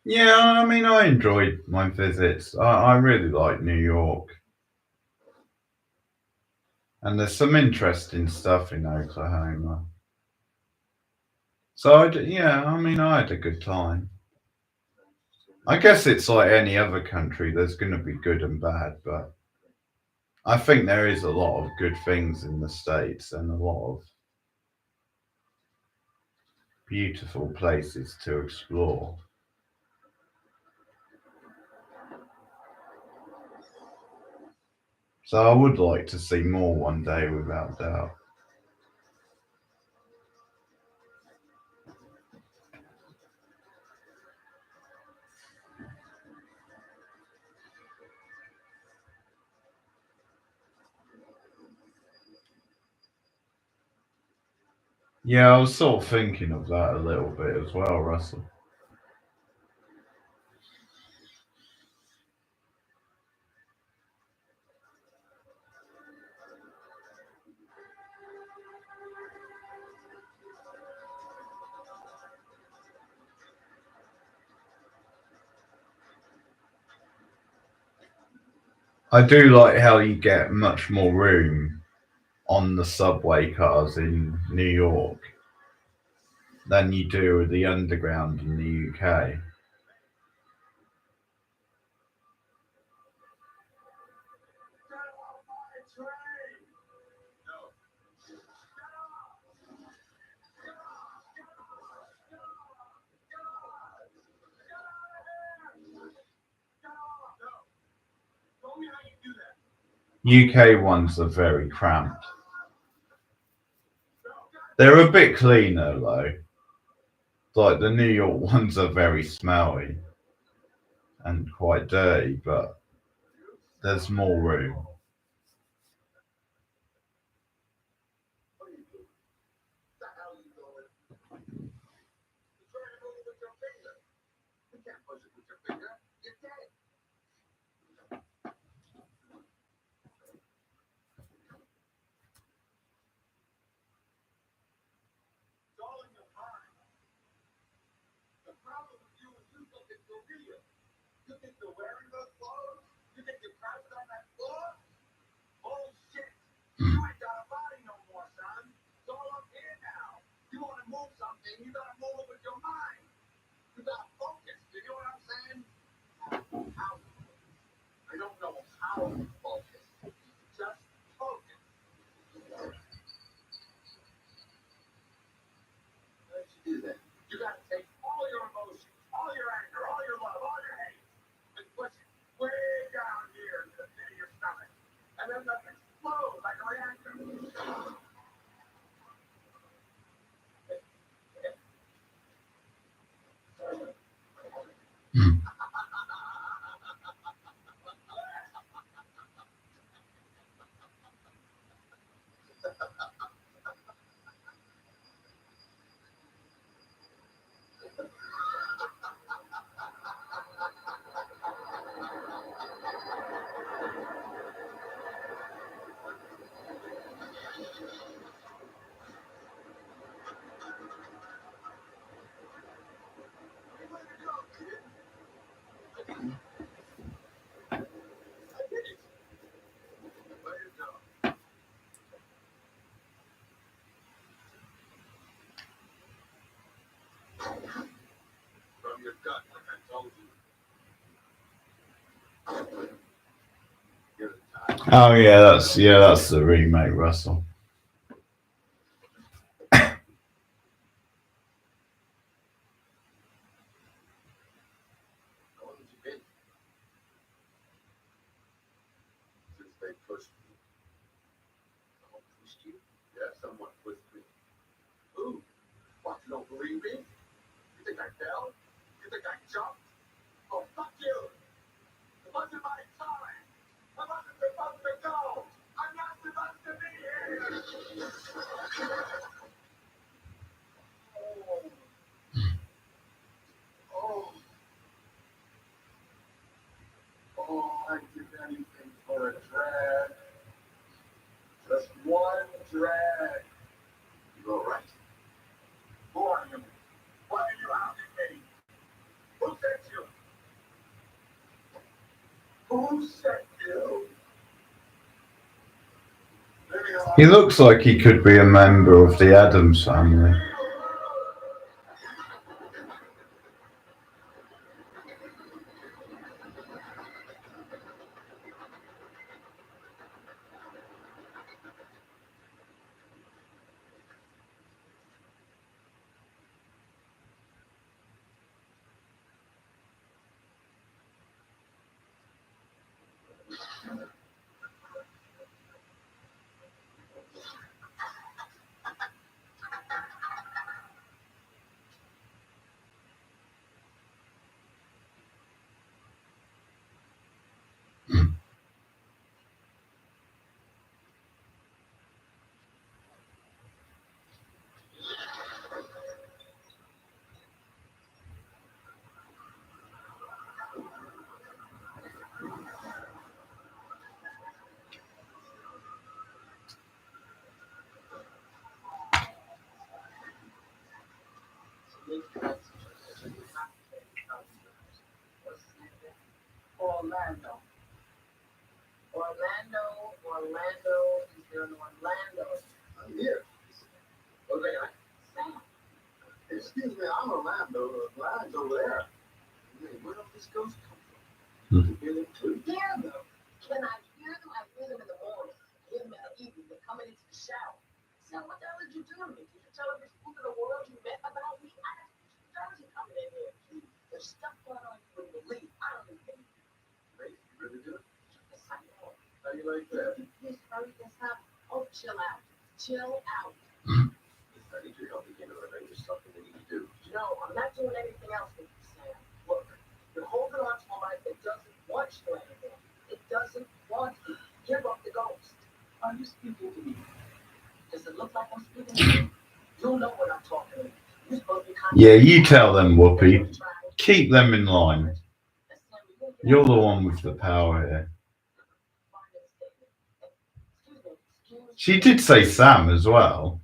Yeah, I mean, I enjoyed my visits. I really like New York. And there's some interesting stuff in Oklahoma. So, yeah, I mean, I had a good time. I guess it's like any other country, there's going to be good and bad, but I think there is a lot of good things in the States and a lot of beautiful places to explore. So I would like to see more one day, without doubt. Yeah, I was sort of thinking of that a little bit as well, Russell. I do like how you get much more room on the subway cars in New York than you do with the underground in the UK. UK ones are very cramped. They're a bit cleaner though. Like the New York ones are very smelly and quite dirty, but there's more room. The hell you doing? You're trying to move with your finger. You can't push it with your finger. You're dead. It's all in your mind. The problem with you is you think it's for real. You think you're wearing those clothes? You think you're crouched on that floor? Bullshit. You ain't got a body no more, son. It's all up here now. You want to move something, you gotta move it with your mind. You gotta focus. You know what I'm saying? How? I don't know how to focus. Just focus. How did you do that? You gotta take all your emotions, all your anger, all your love, all your hate, and push it way down here into the pit of your stomach. And then let it explode like a reactor. From your gut, like I told you. Give it time. Oh that's the remake, Russell. How long have you been? Since they pushed me. Someone pushed you? Yeah, someone pushed me. Who? What, you don't believe me? You think I fell? You think I jumped? Oh, fuck you! It wasn't my time! I wasn't supposed to go! I'm not supposed to be here! Oh. Oh, I'd give anything for a drag. Just one drag. You alright? Who are you? Why are you hounding me? Who sent you? Who sent you? He looks like he could be a member of the Addams family. You're in Orlando. I'm here. Okay, Sam. Excuse me, I'm Orlando. Orlando's over there. Wait, where did this ghost come from? You can hear them too. Hear them? Can I hear them? I hear them in the morning. I hear them in the evening. They're coming into the shower. So what the hell did you do to me? Did you tell every spook in the world you met about me? I have Jersey coming in here. There's stuff going on you wouldn't believe. I don't even think. Wait, you really do? Yes, I know. How you like that? Please hurry this up. Oh, chill out. Chill out. I need your help again, or I there's something we need to do. No, I'm not doing anything else with you, Sam. Look, you're holding on to a life that doesn't want you anymore. It doesn't want you. Give up the ghost. Are you speaking to me? Does it look like I'm speaking to you? You'll know what I'm talking about. You're supposed to be Yeah, you tell them, Whoopi. Keep them in line. You're the one with the power here. She did say Sam as well.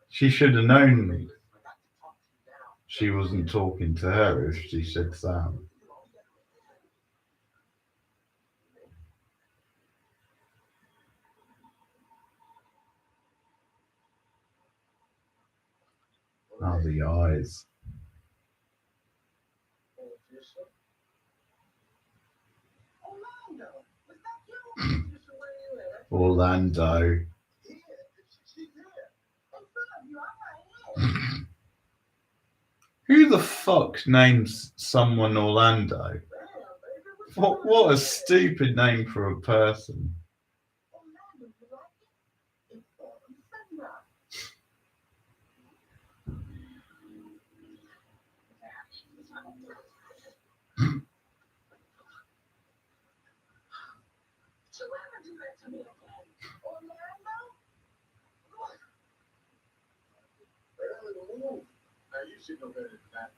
She should have known she wasn't talking to her if she said Sam. Oh, the eyes. Orlando. Who the fuck names someone Orlando? What a stupid name for a person. Now you should know better than that.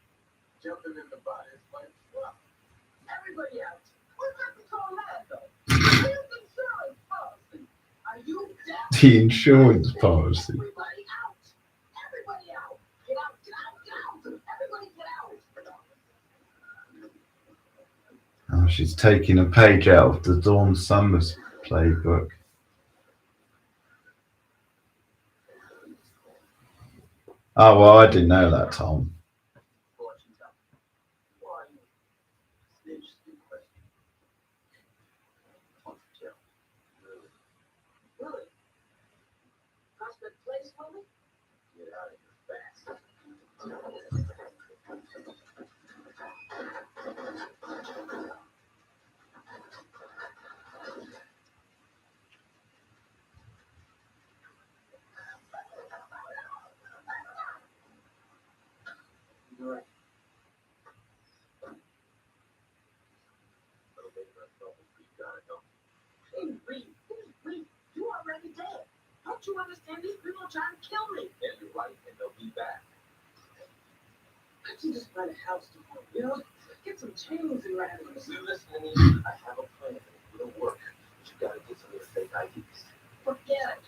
Jumping in the body is like, well, everybody out. What happened to Orlando? Where's the insurance policy? Are you deaf? The insurance policy. Everybody out. Everybody out. Get out, get out, get out. Everybody get out. Oh, she's taking a page out of the Dawn Summers playbook. Oh, well, I didn't know that, Tom. Really? Prospect Place, homie? Get out of here fast. Right. Hey, Reed, you already dead. Don't you understand? These people are trying to kill me. Yeah, you're right, and they'll be back. I can just buy a house tomorrow, you know? Get some chains and rattles. You listen to me. I have a plan. It'll work. But you gotta get some of your fake IDs. Forget it.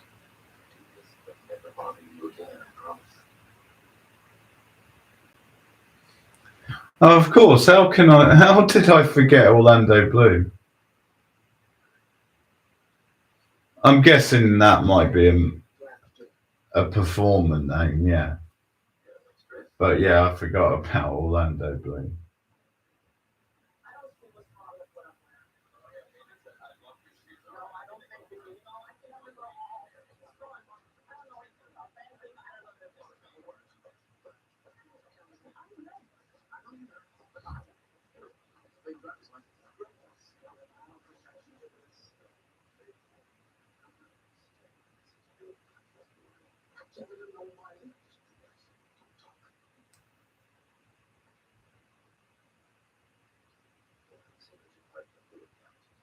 Do this, but never bother you again, I promise. Oh, of course. How did I forget Orlando Bloom? I'm guessing that might be a performer name, yeah. But yeah, I forgot about Orlando Bloom.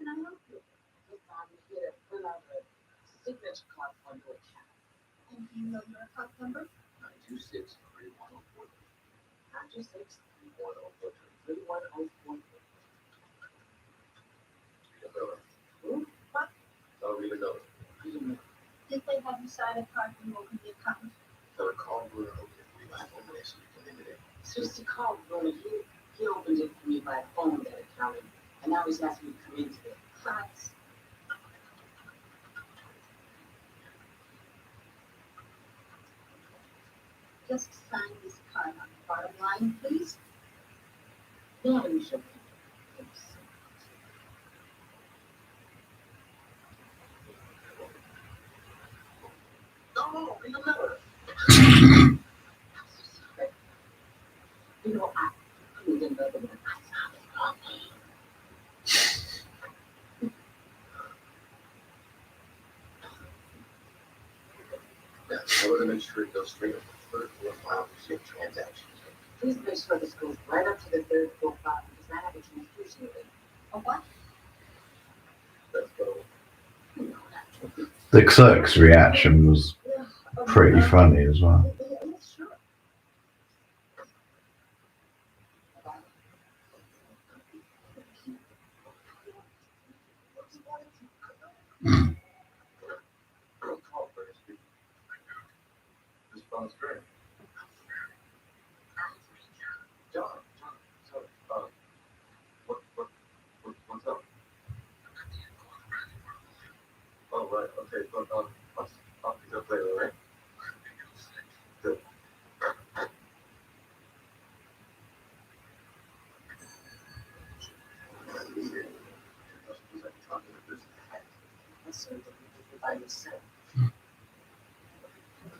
Can I help you? Yes, I'm here to fill out a signature card for your account. And do you know your account number? 926-3104. 926-3104. 3104. What? Don't read another. Did they have you sign a card and open the account? Tell a call will open it for you by phone so you can limit it. So it's the call Bruno. He opened it for me by phone, that account, and now he's asking me to come into it. Thanks. just sign this card on the bottom line, please? Yeah, you should. No, in the middle. You know, I need another one. I found it wrong. Yeah, I want to make sure it goes straight up the third floor file to see transactions. Please make sure this goes right up to the third floor file because I have a transfusion with it. A what? Let's go. You know that. The clerk's reaction was pretty funny as well. Yeah, sure. This phone's great. John, so, what's up? Oh, right, okay, but, I'll pick up later, right? Good.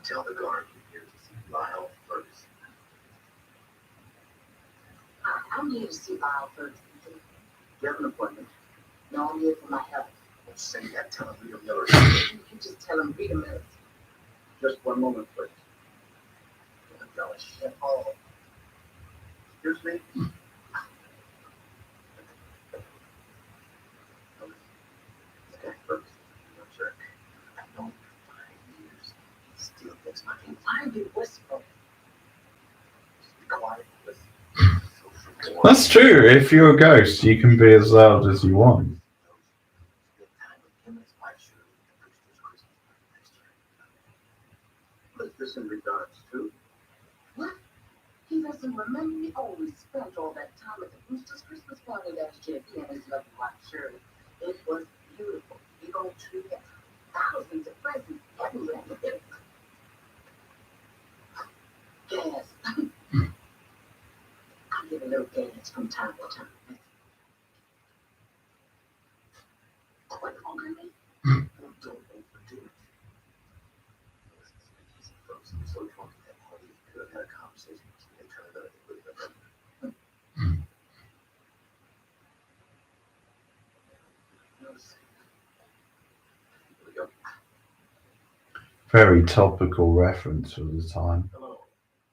Tell the guard you're here to see Lyle first. I'm here to see Lyle first. You have an appointment? No, I'm here for my health. Don't say that. Tell him read a minute. You can just tell him read a minute. Just one moment, please. Oh. Excuse me? Okay, first. I'm sure. I've known you for 5 years. He still thinks my name. Why are you whispering? Just be quiet. Listen. That's true. If you're a ghost, you can be as loud as you want. This in regards to what? He doesn't remember me. Oh, we spent all that time at the Brewster's Christmas party last year. He and his lovely wife Shirley. It was beautiful. Big old tree, thousands of presents everywhere. Gas. I get a little gas from time to time. Quit calling me. Don't overdo it. I'm so drunk at that party. We could have had a conversation. They turned out it would have been. Here we go. Very topical reference for the time. Hello.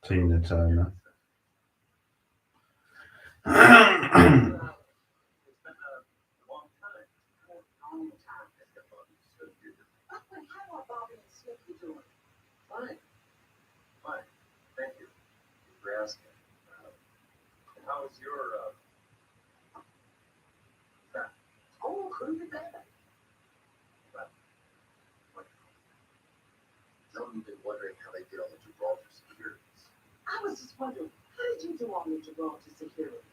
Tina Turner. It's been a long time. How are Bobby and Snoopy doing? Fine. Fine. Thank you for asking. And how is your back? Oh, couldn't be better. Some of you have been wondering how they did on the Gibraltar securities. I was just wondering, how did you do on the Gibraltar securities?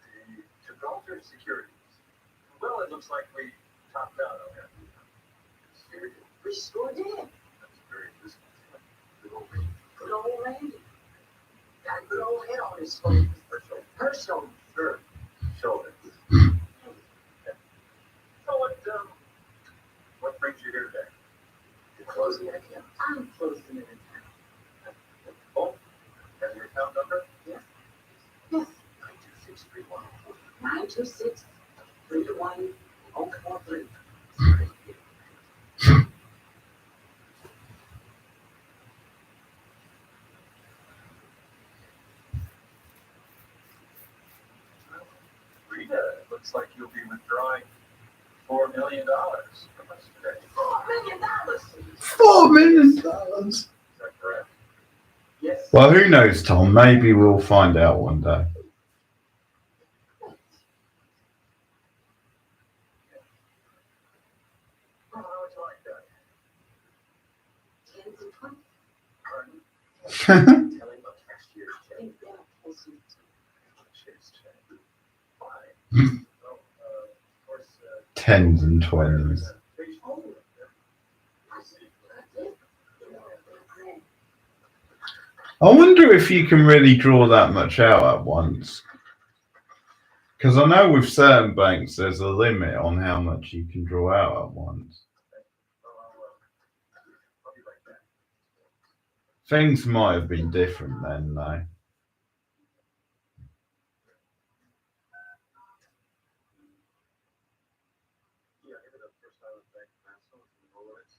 The Gibraltar securities? Well, it looks like we topped out on that. We sure did. That's very good. Good old Randy. Good old Randy. Got a good old head on his shoulders. Her shoulders. Her shoulders. So what brings you here today? You're closing an account. I'm closing an account. Oh, have your account number? Yes. Yes. 926-3143. 926-3143. Rita, it looks like you'll be withdrawing $4 million from us today. $4 million? $4 million. Is that correct? Yes. Well, who knows, Tom? Maybe we'll find out one day. How would you like that? 10s and 20s. Pardon? Tell him about cashier's check. Cashier's check. Fine. Oh, of course. 10s and 20s. I wonder if you can really draw that much out at once. Because I know with certain banks there's a limit on how much you can draw out at once. I'll be right back. Things might have been different then, though. Yeah, even the first time I was back in Nassau with the Rolex.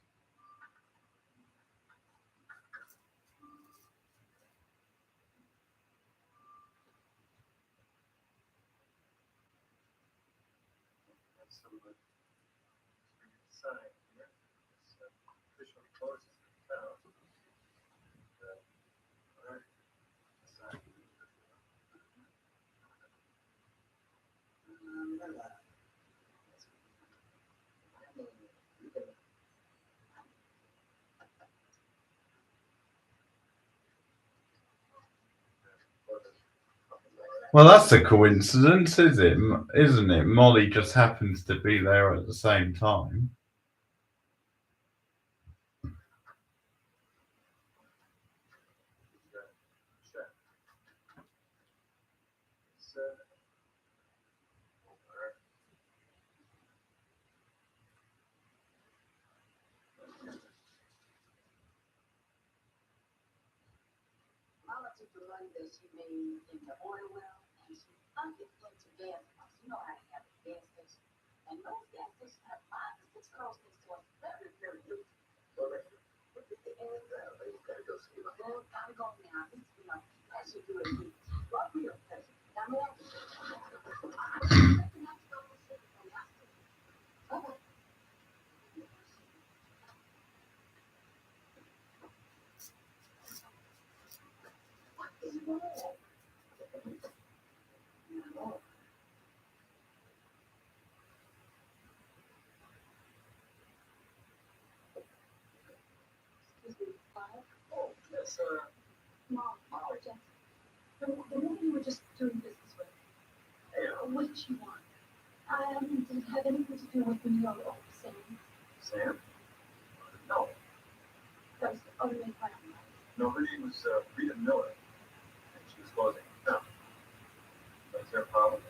That's some of the sign here. It's officially closes now. All right. Sign. Well, that's a coincidence, is it? Isn't it? Molly just happens to be there at the same time. Check. Mama took the money that she made in the oil well and she pumped it into gas pumps. You know how they have a gas station. And those gas stations have 5 to 6 girls next to us. Very, very good. So let's put the end out. You gotta go see my dad. Gotta go now. It's, you know, that should do it. What real pleasure. Now, man. Okay. What is wrong? Excuse me, Bob? Oh, yes, Mom, apologize. The woman you were just doing business with. What did she want? Did it have anything to do with the New York Sam? Sam? No. That was the other way around, right? No, her name was Rita Miller, and she was closing. No. That's their problem.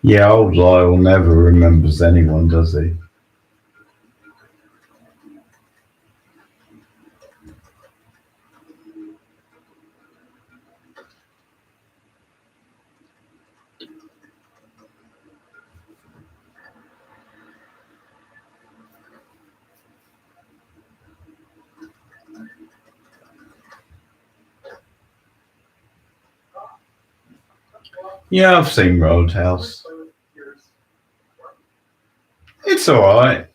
Yeah, old Lyle never remembers anyone, does he? Yeah, I've seen Roadhouse. It's alright.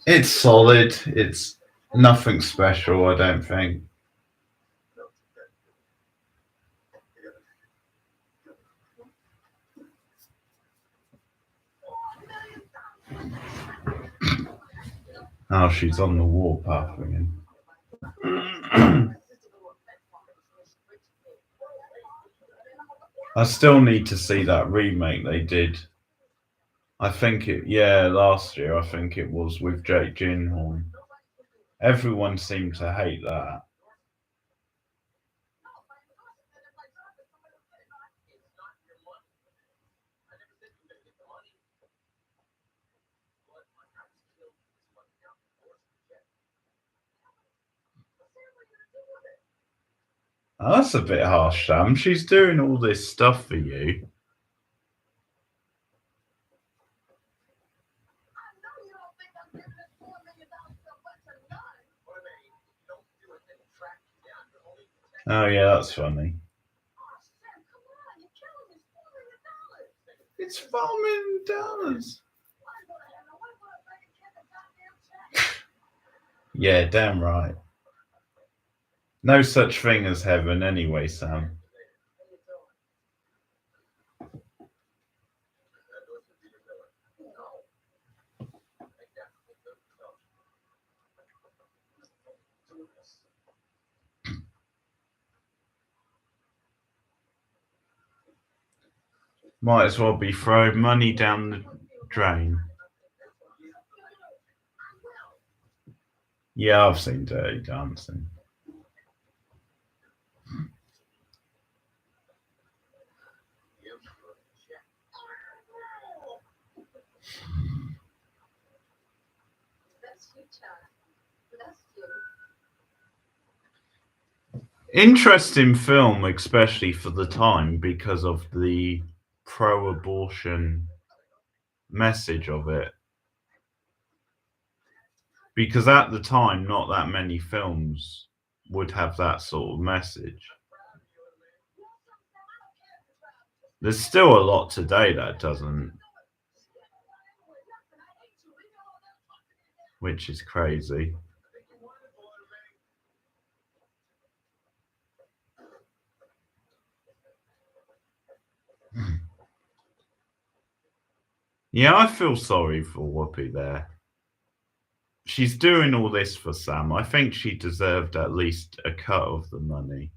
It's solid. It's nothing special, I don't think. Oh, she's on the warpath again. I still need to see that remake they did. I think last year, I think it was with Jake Gyllenhaal. Everyone seemed to hate that. Oh, that's a bit harsh, Sam. She's doing all this stuff for you. Oh, yeah, that's funny. It's $4 million. Yeah, damn right. No such thing as heaven anyway, Sam. Might as well be throwing money down the drain. Yeah, I've seen Dirty Dancing. That's you, Chad. That's you. Interesting film, especially for the time, because of the pro-abortion message of it. Because at the time, not that many films would have that sort of message. There's still a lot today that doesn't, which is crazy. Yeah, I feel sorry for Whoopi there. She's doing all this for Sam. I think she deserved at least a cut of the money.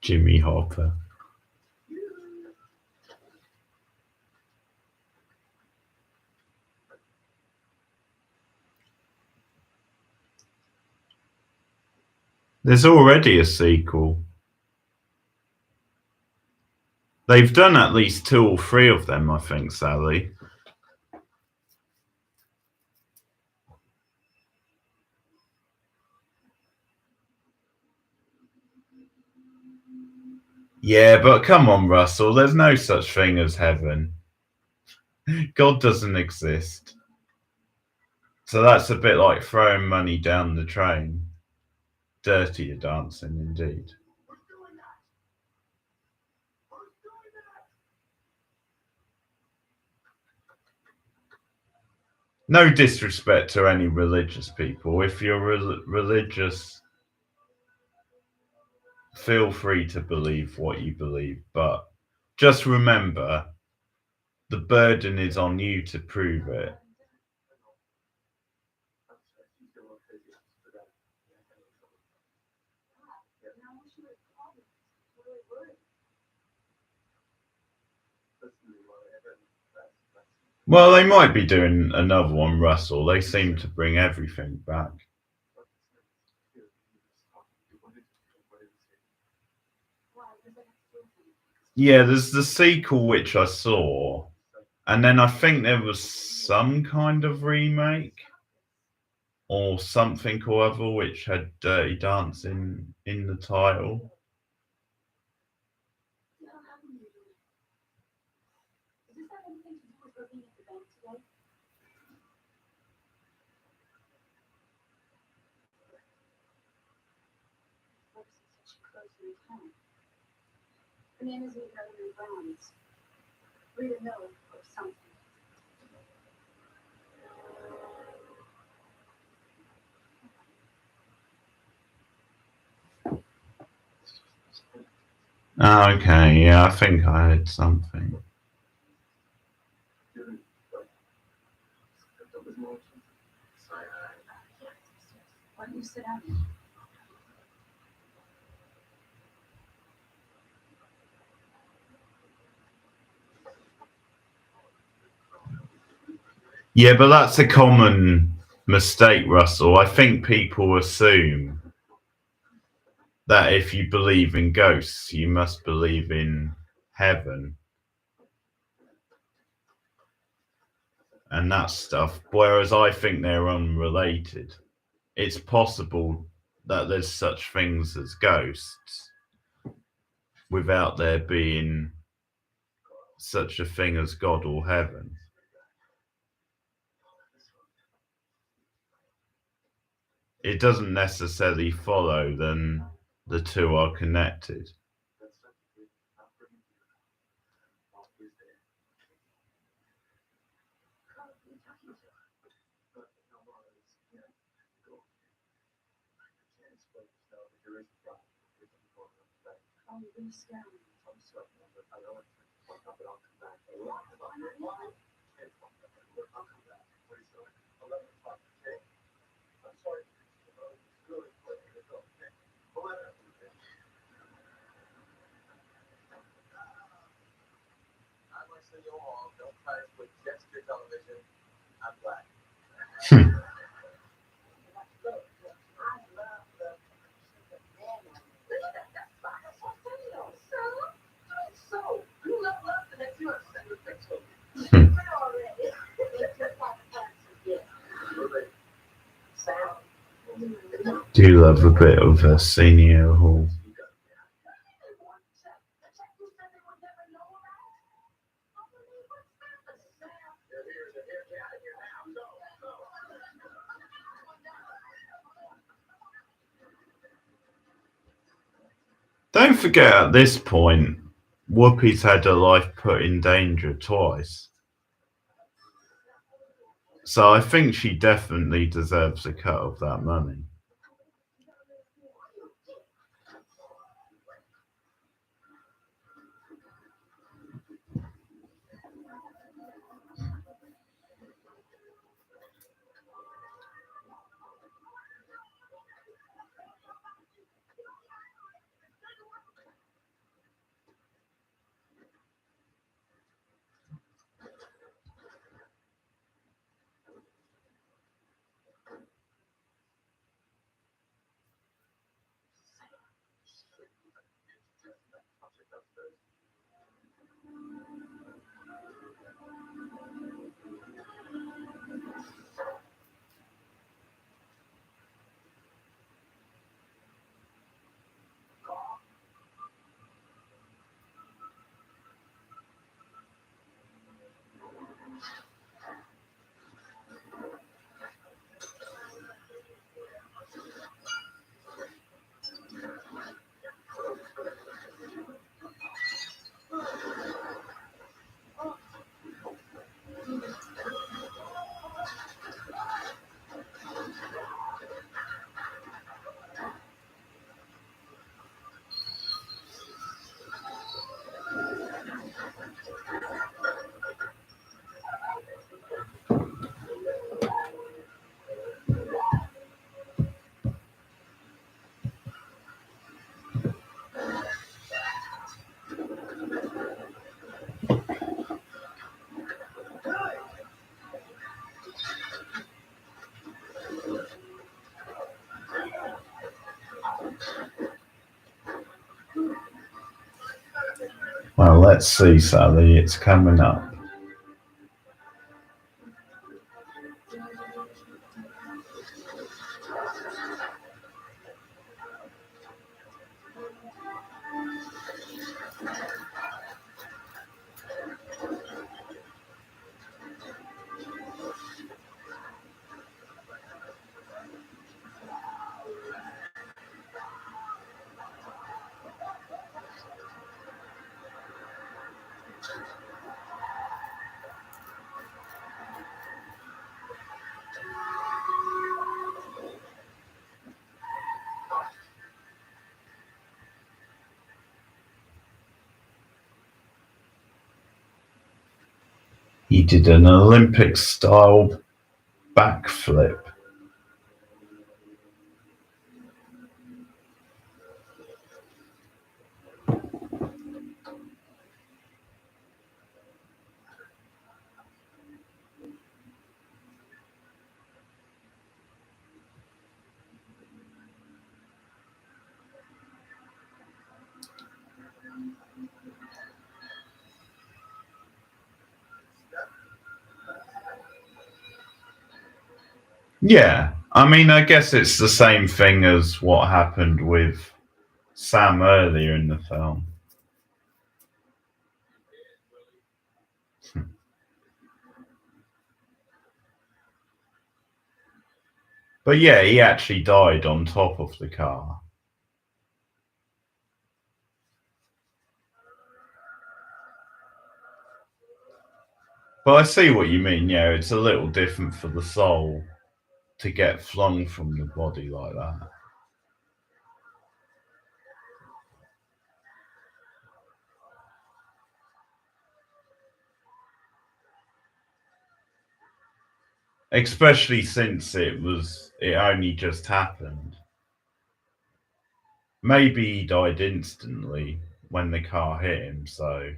Jimmy Hopper. There's already a sequel. They've done at least 2 or 3 of them, I think, Sally. Yeah, but come on, Russell. There's no such thing as heaven. God doesn't exist. So that's a bit like throwing money down the drain. Dirtier dancing, indeed. No disrespect to any religious people. If you're religious, feel free to believe what you believe. But just remember, the burden is on you to prove it. Well, they might be doing another one, Russell. They seem to bring everything back. Yeah, there's the sequel which I saw, and then I think there was some kind of remake or something or other which had Dirty Dancing in the title. Her name is Mary Browns. Rita Miller or something. Oh, okay, yeah, I think I heard something. Why don't you sit down? Yeah, but that's a common mistake, Russell. I think people assume that if you believe in ghosts, you must believe in heaven and that stuff, whereas I think they're unrelated. It's possible that there's such things as ghosts without there being such a thing as God or heaven. It doesn't necessarily follow then the two are connected. Oh, you're scared. Do love a bit of a senior hall. Don't forget, at this point, Whoopi's had her life put in danger twice. So I think she definitely deserves a cut of that money. Well, let's see, Sally, it's coming up. He did an Olympic-style backflip. Yeah, I mean, I guess it's the same thing as what happened with Sam earlier in the film. But yeah, he actually died on top of the car. But I see what you mean. Yeah, it's a little different for the soul to get flung from the body like that. especially since it only just happened. Maybe he died instantly when the car hit him, so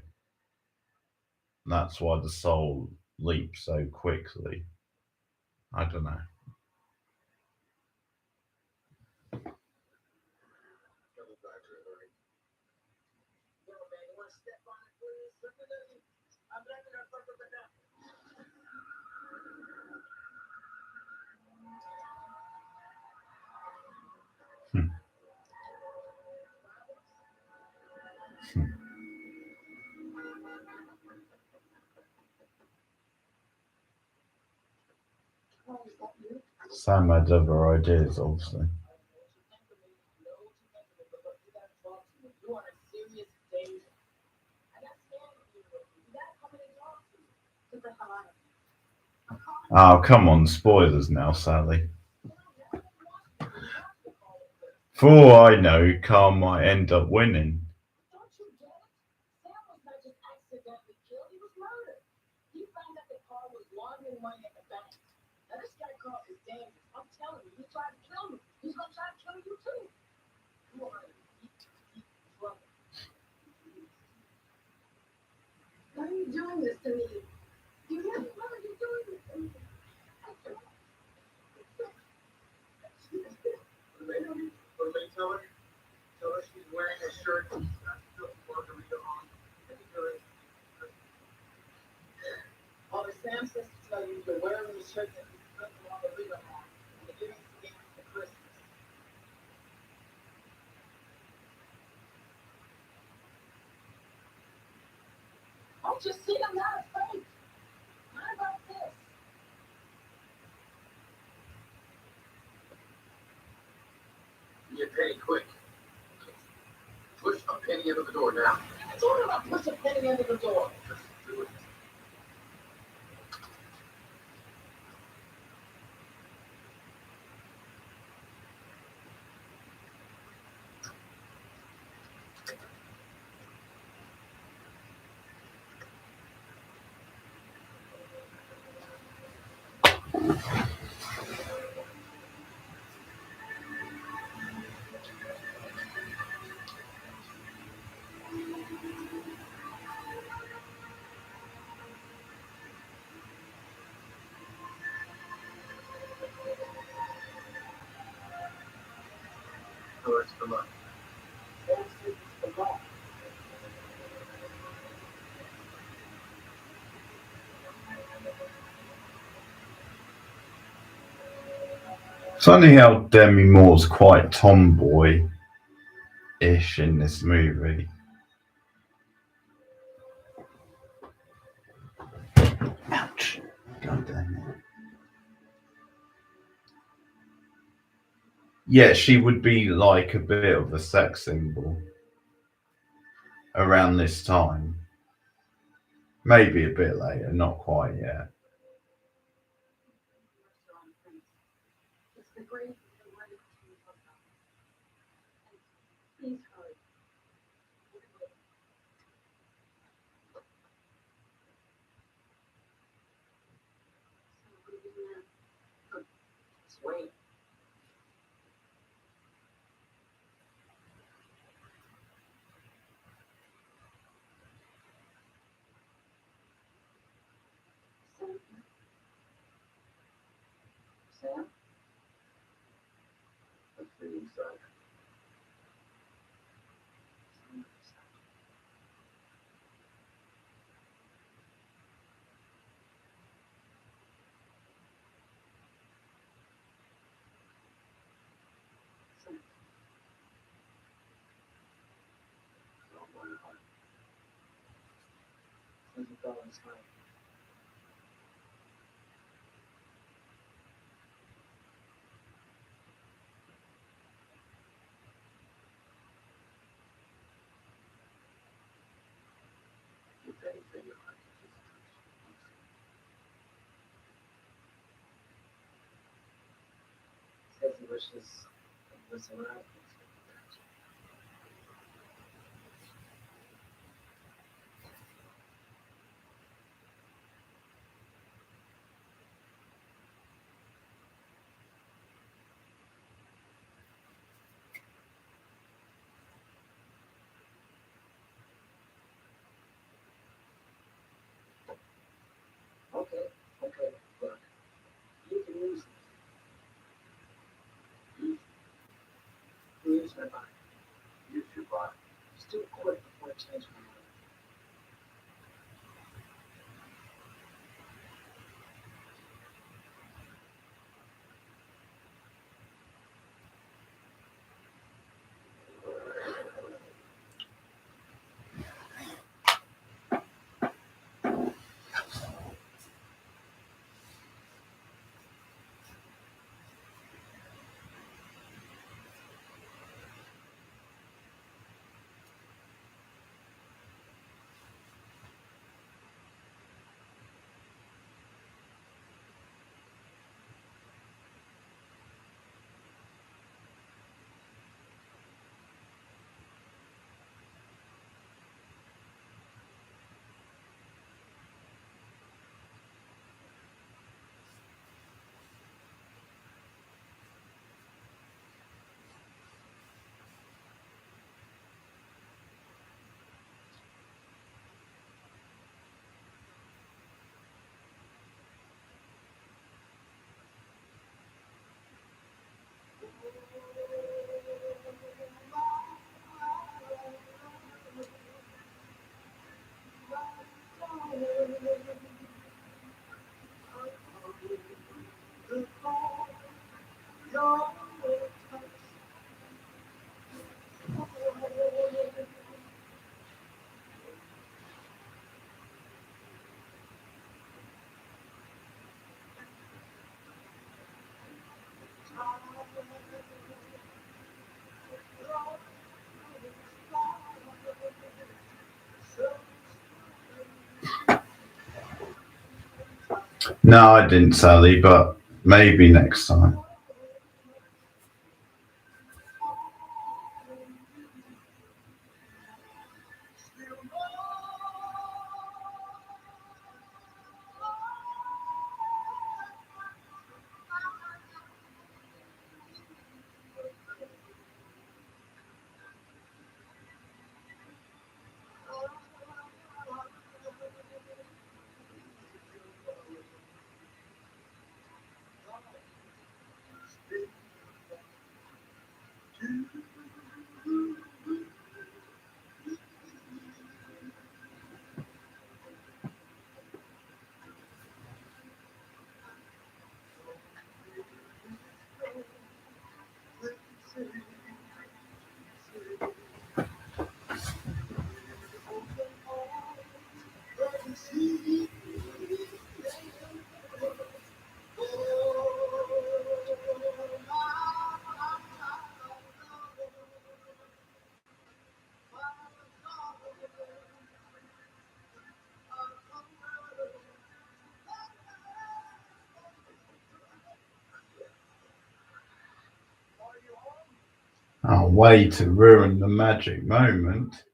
that's why the soul leaps so quickly. I don't know. Hmm. Sam had other ideas, obviously. Oh, come on, spoilers now, Sally. For all I know, Carl might end up winning. Don't you get it? Sam was not just accidentally killed, he was murdered. He found out that Carl was laundering money at the bank. Now this guy Carl is dangerous. I'm telling you, he tried to kill me. He's gonna try to kill you too. You are in deep trouble. Why are you doing this to me? You really why are you doing this to me? What did they tell her? Tell her she's wearing a shirt that's still margarita on. All the Sam says to tell you you're wearing a shirt that is still margarita on. And you're giving it for Christmas. Don't you see I'm not afraid? How about this? Get paid quick. Push a penny into the door now. I told him I push a penny into the door. Just do it. So it's for luck. Funny how Demi Moore's quite tomboy-ish in this movie. Ouch. God damn it. Yeah, she would be like a bit of a sex symbol around this time. Maybe a bit later, not quite yet. It's the great please hurry. Wait. Sam? What's the inside? Says he wishes he was around. change my mind. You should buy. Just do it quick before I change my mind. No, I didn't, Sally, but maybe next time. Oh, way to ruin the magic moment.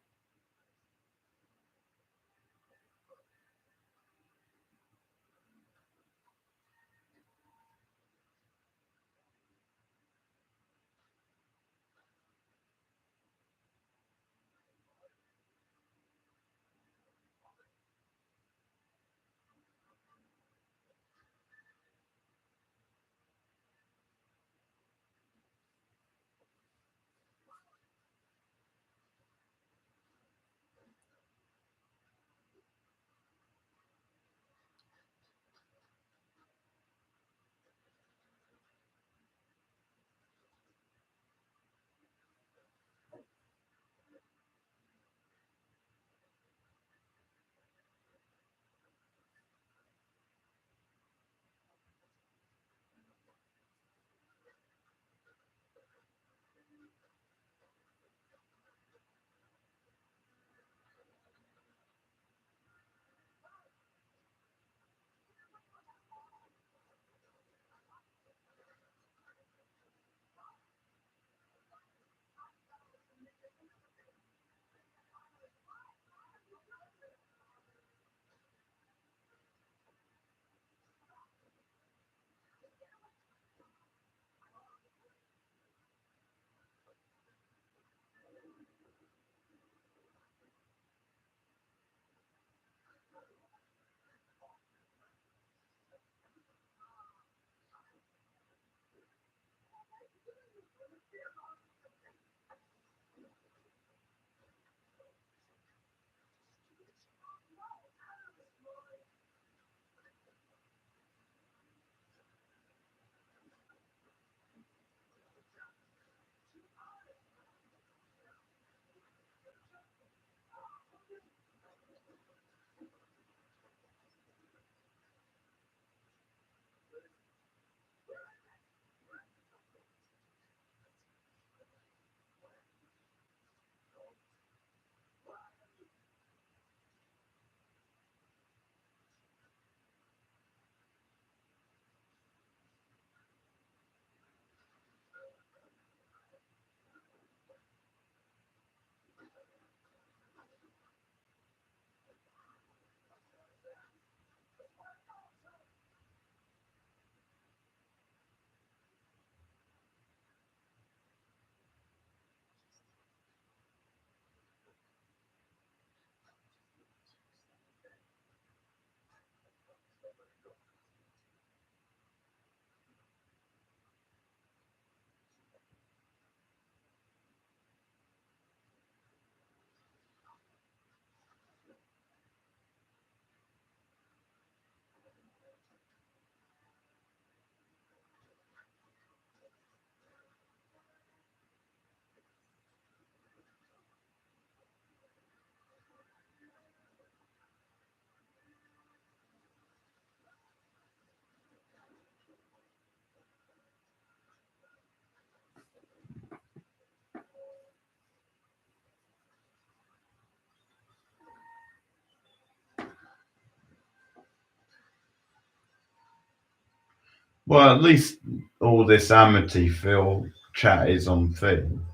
Well, at least all this Amityville chat is on film.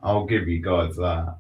I'll give you guys that.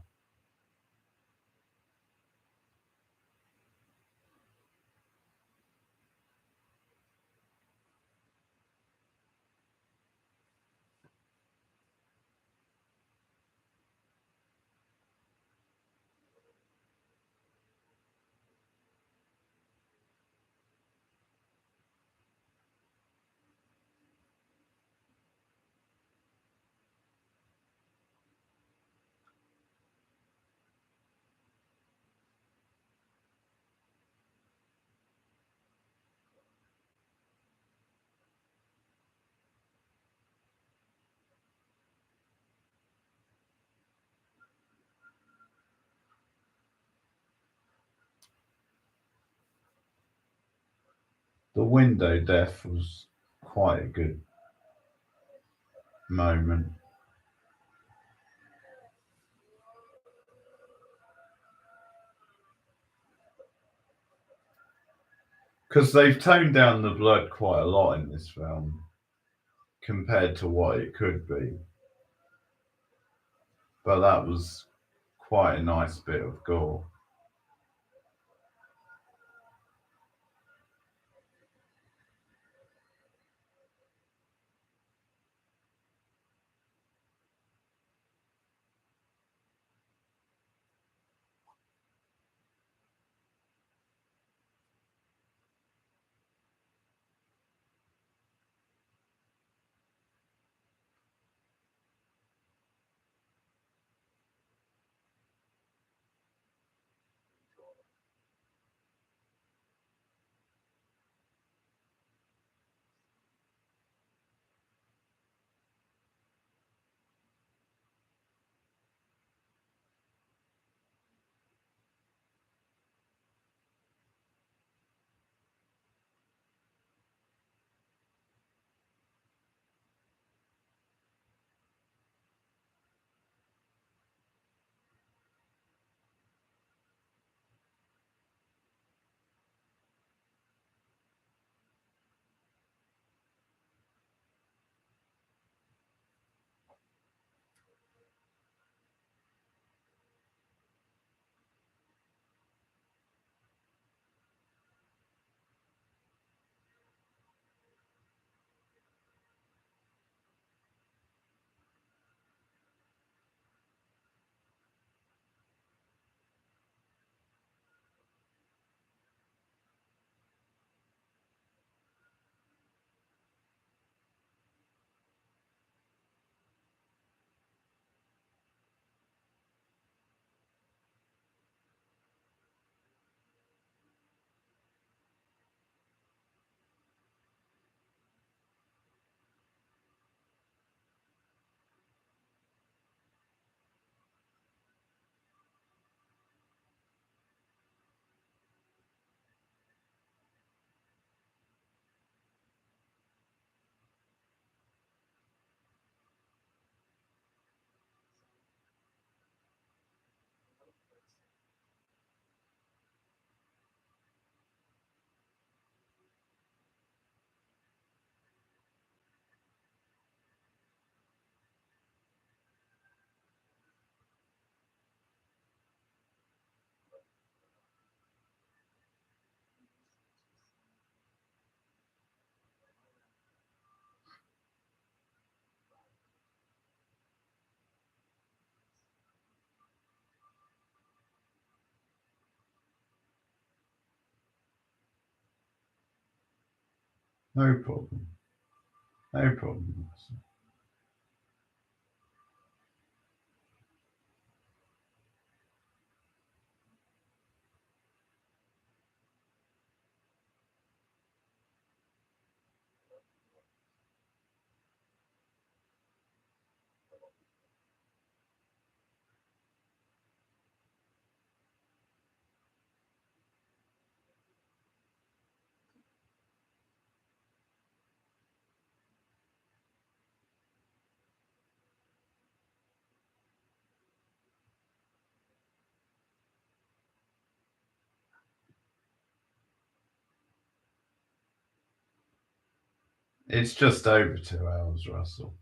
The window death was quite a good moment. Because they've toned down the blood quite a lot in this film compared to what it could be. But that was quite a nice bit of gore. No problem. No problem. It's just over 2 hours, Russell.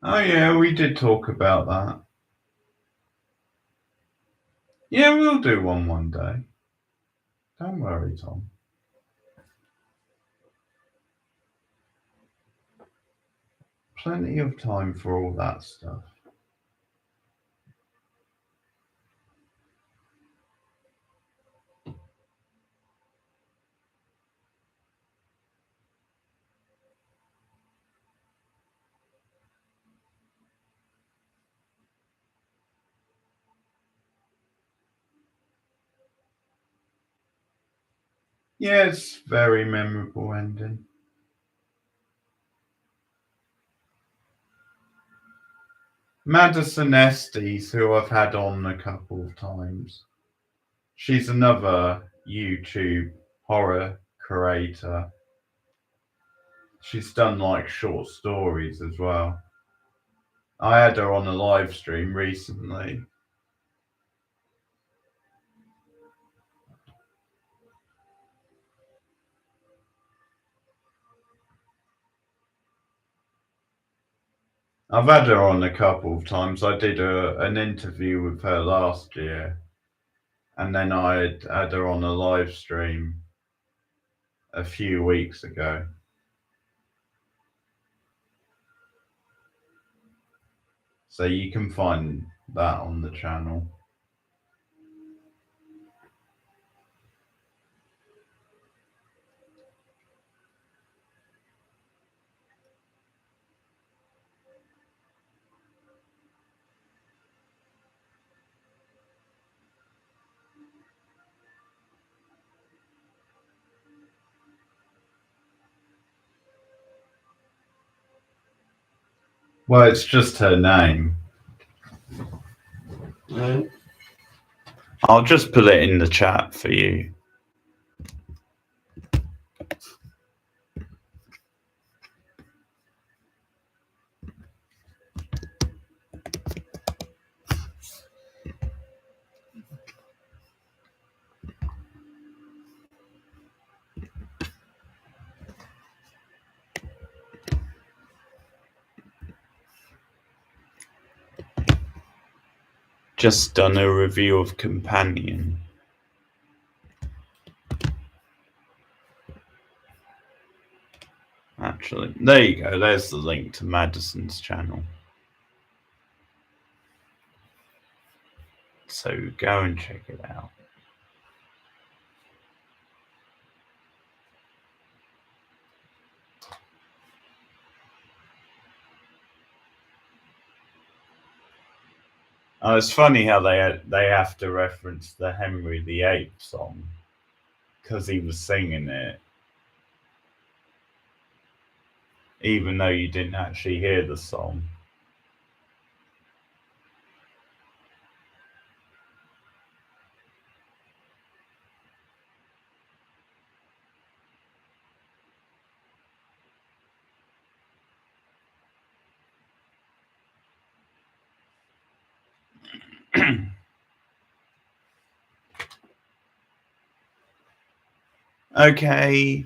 Oh yeah, we did talk about that. Yeah, we'll do one day. Don't worry, Tom. Plenty of time for all that stuff. Yeah, it's very memorable ending. Madison Estes, who I've had on a couple of times. She's another YouTube horror creator. She's done like short stories as well. I had her on a live stream recently. I've had her on a couple of times. I did an interview with her last year, and then I had her on a live stream a few weeks ago. So you can find that on the channel. Well, it's just her name. I'll just put it in the chat for you. Just done a review of Companion. Actually, there you go. There's the link to Madison's channel. So go and check it out. It's funny how they have to reference the Henry VIII song because he was singing it, even though you didn't actually hear the song. Okay.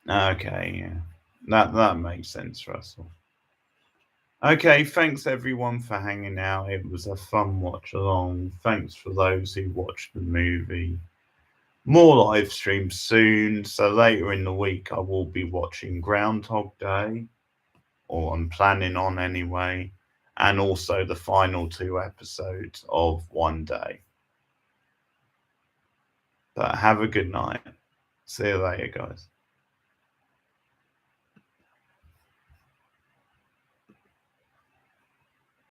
Okay, yeah. That makes sense, Russell. Okay, thanks everyone for hanging out. It was a fun watch along. Thanks for those who watched the movie. More live streams soon. So later in the week, I will be watching Groundhog Day, or I'm planning on anyway, and also the final 2 episodes of One Day. But have a good night. See you later, guys.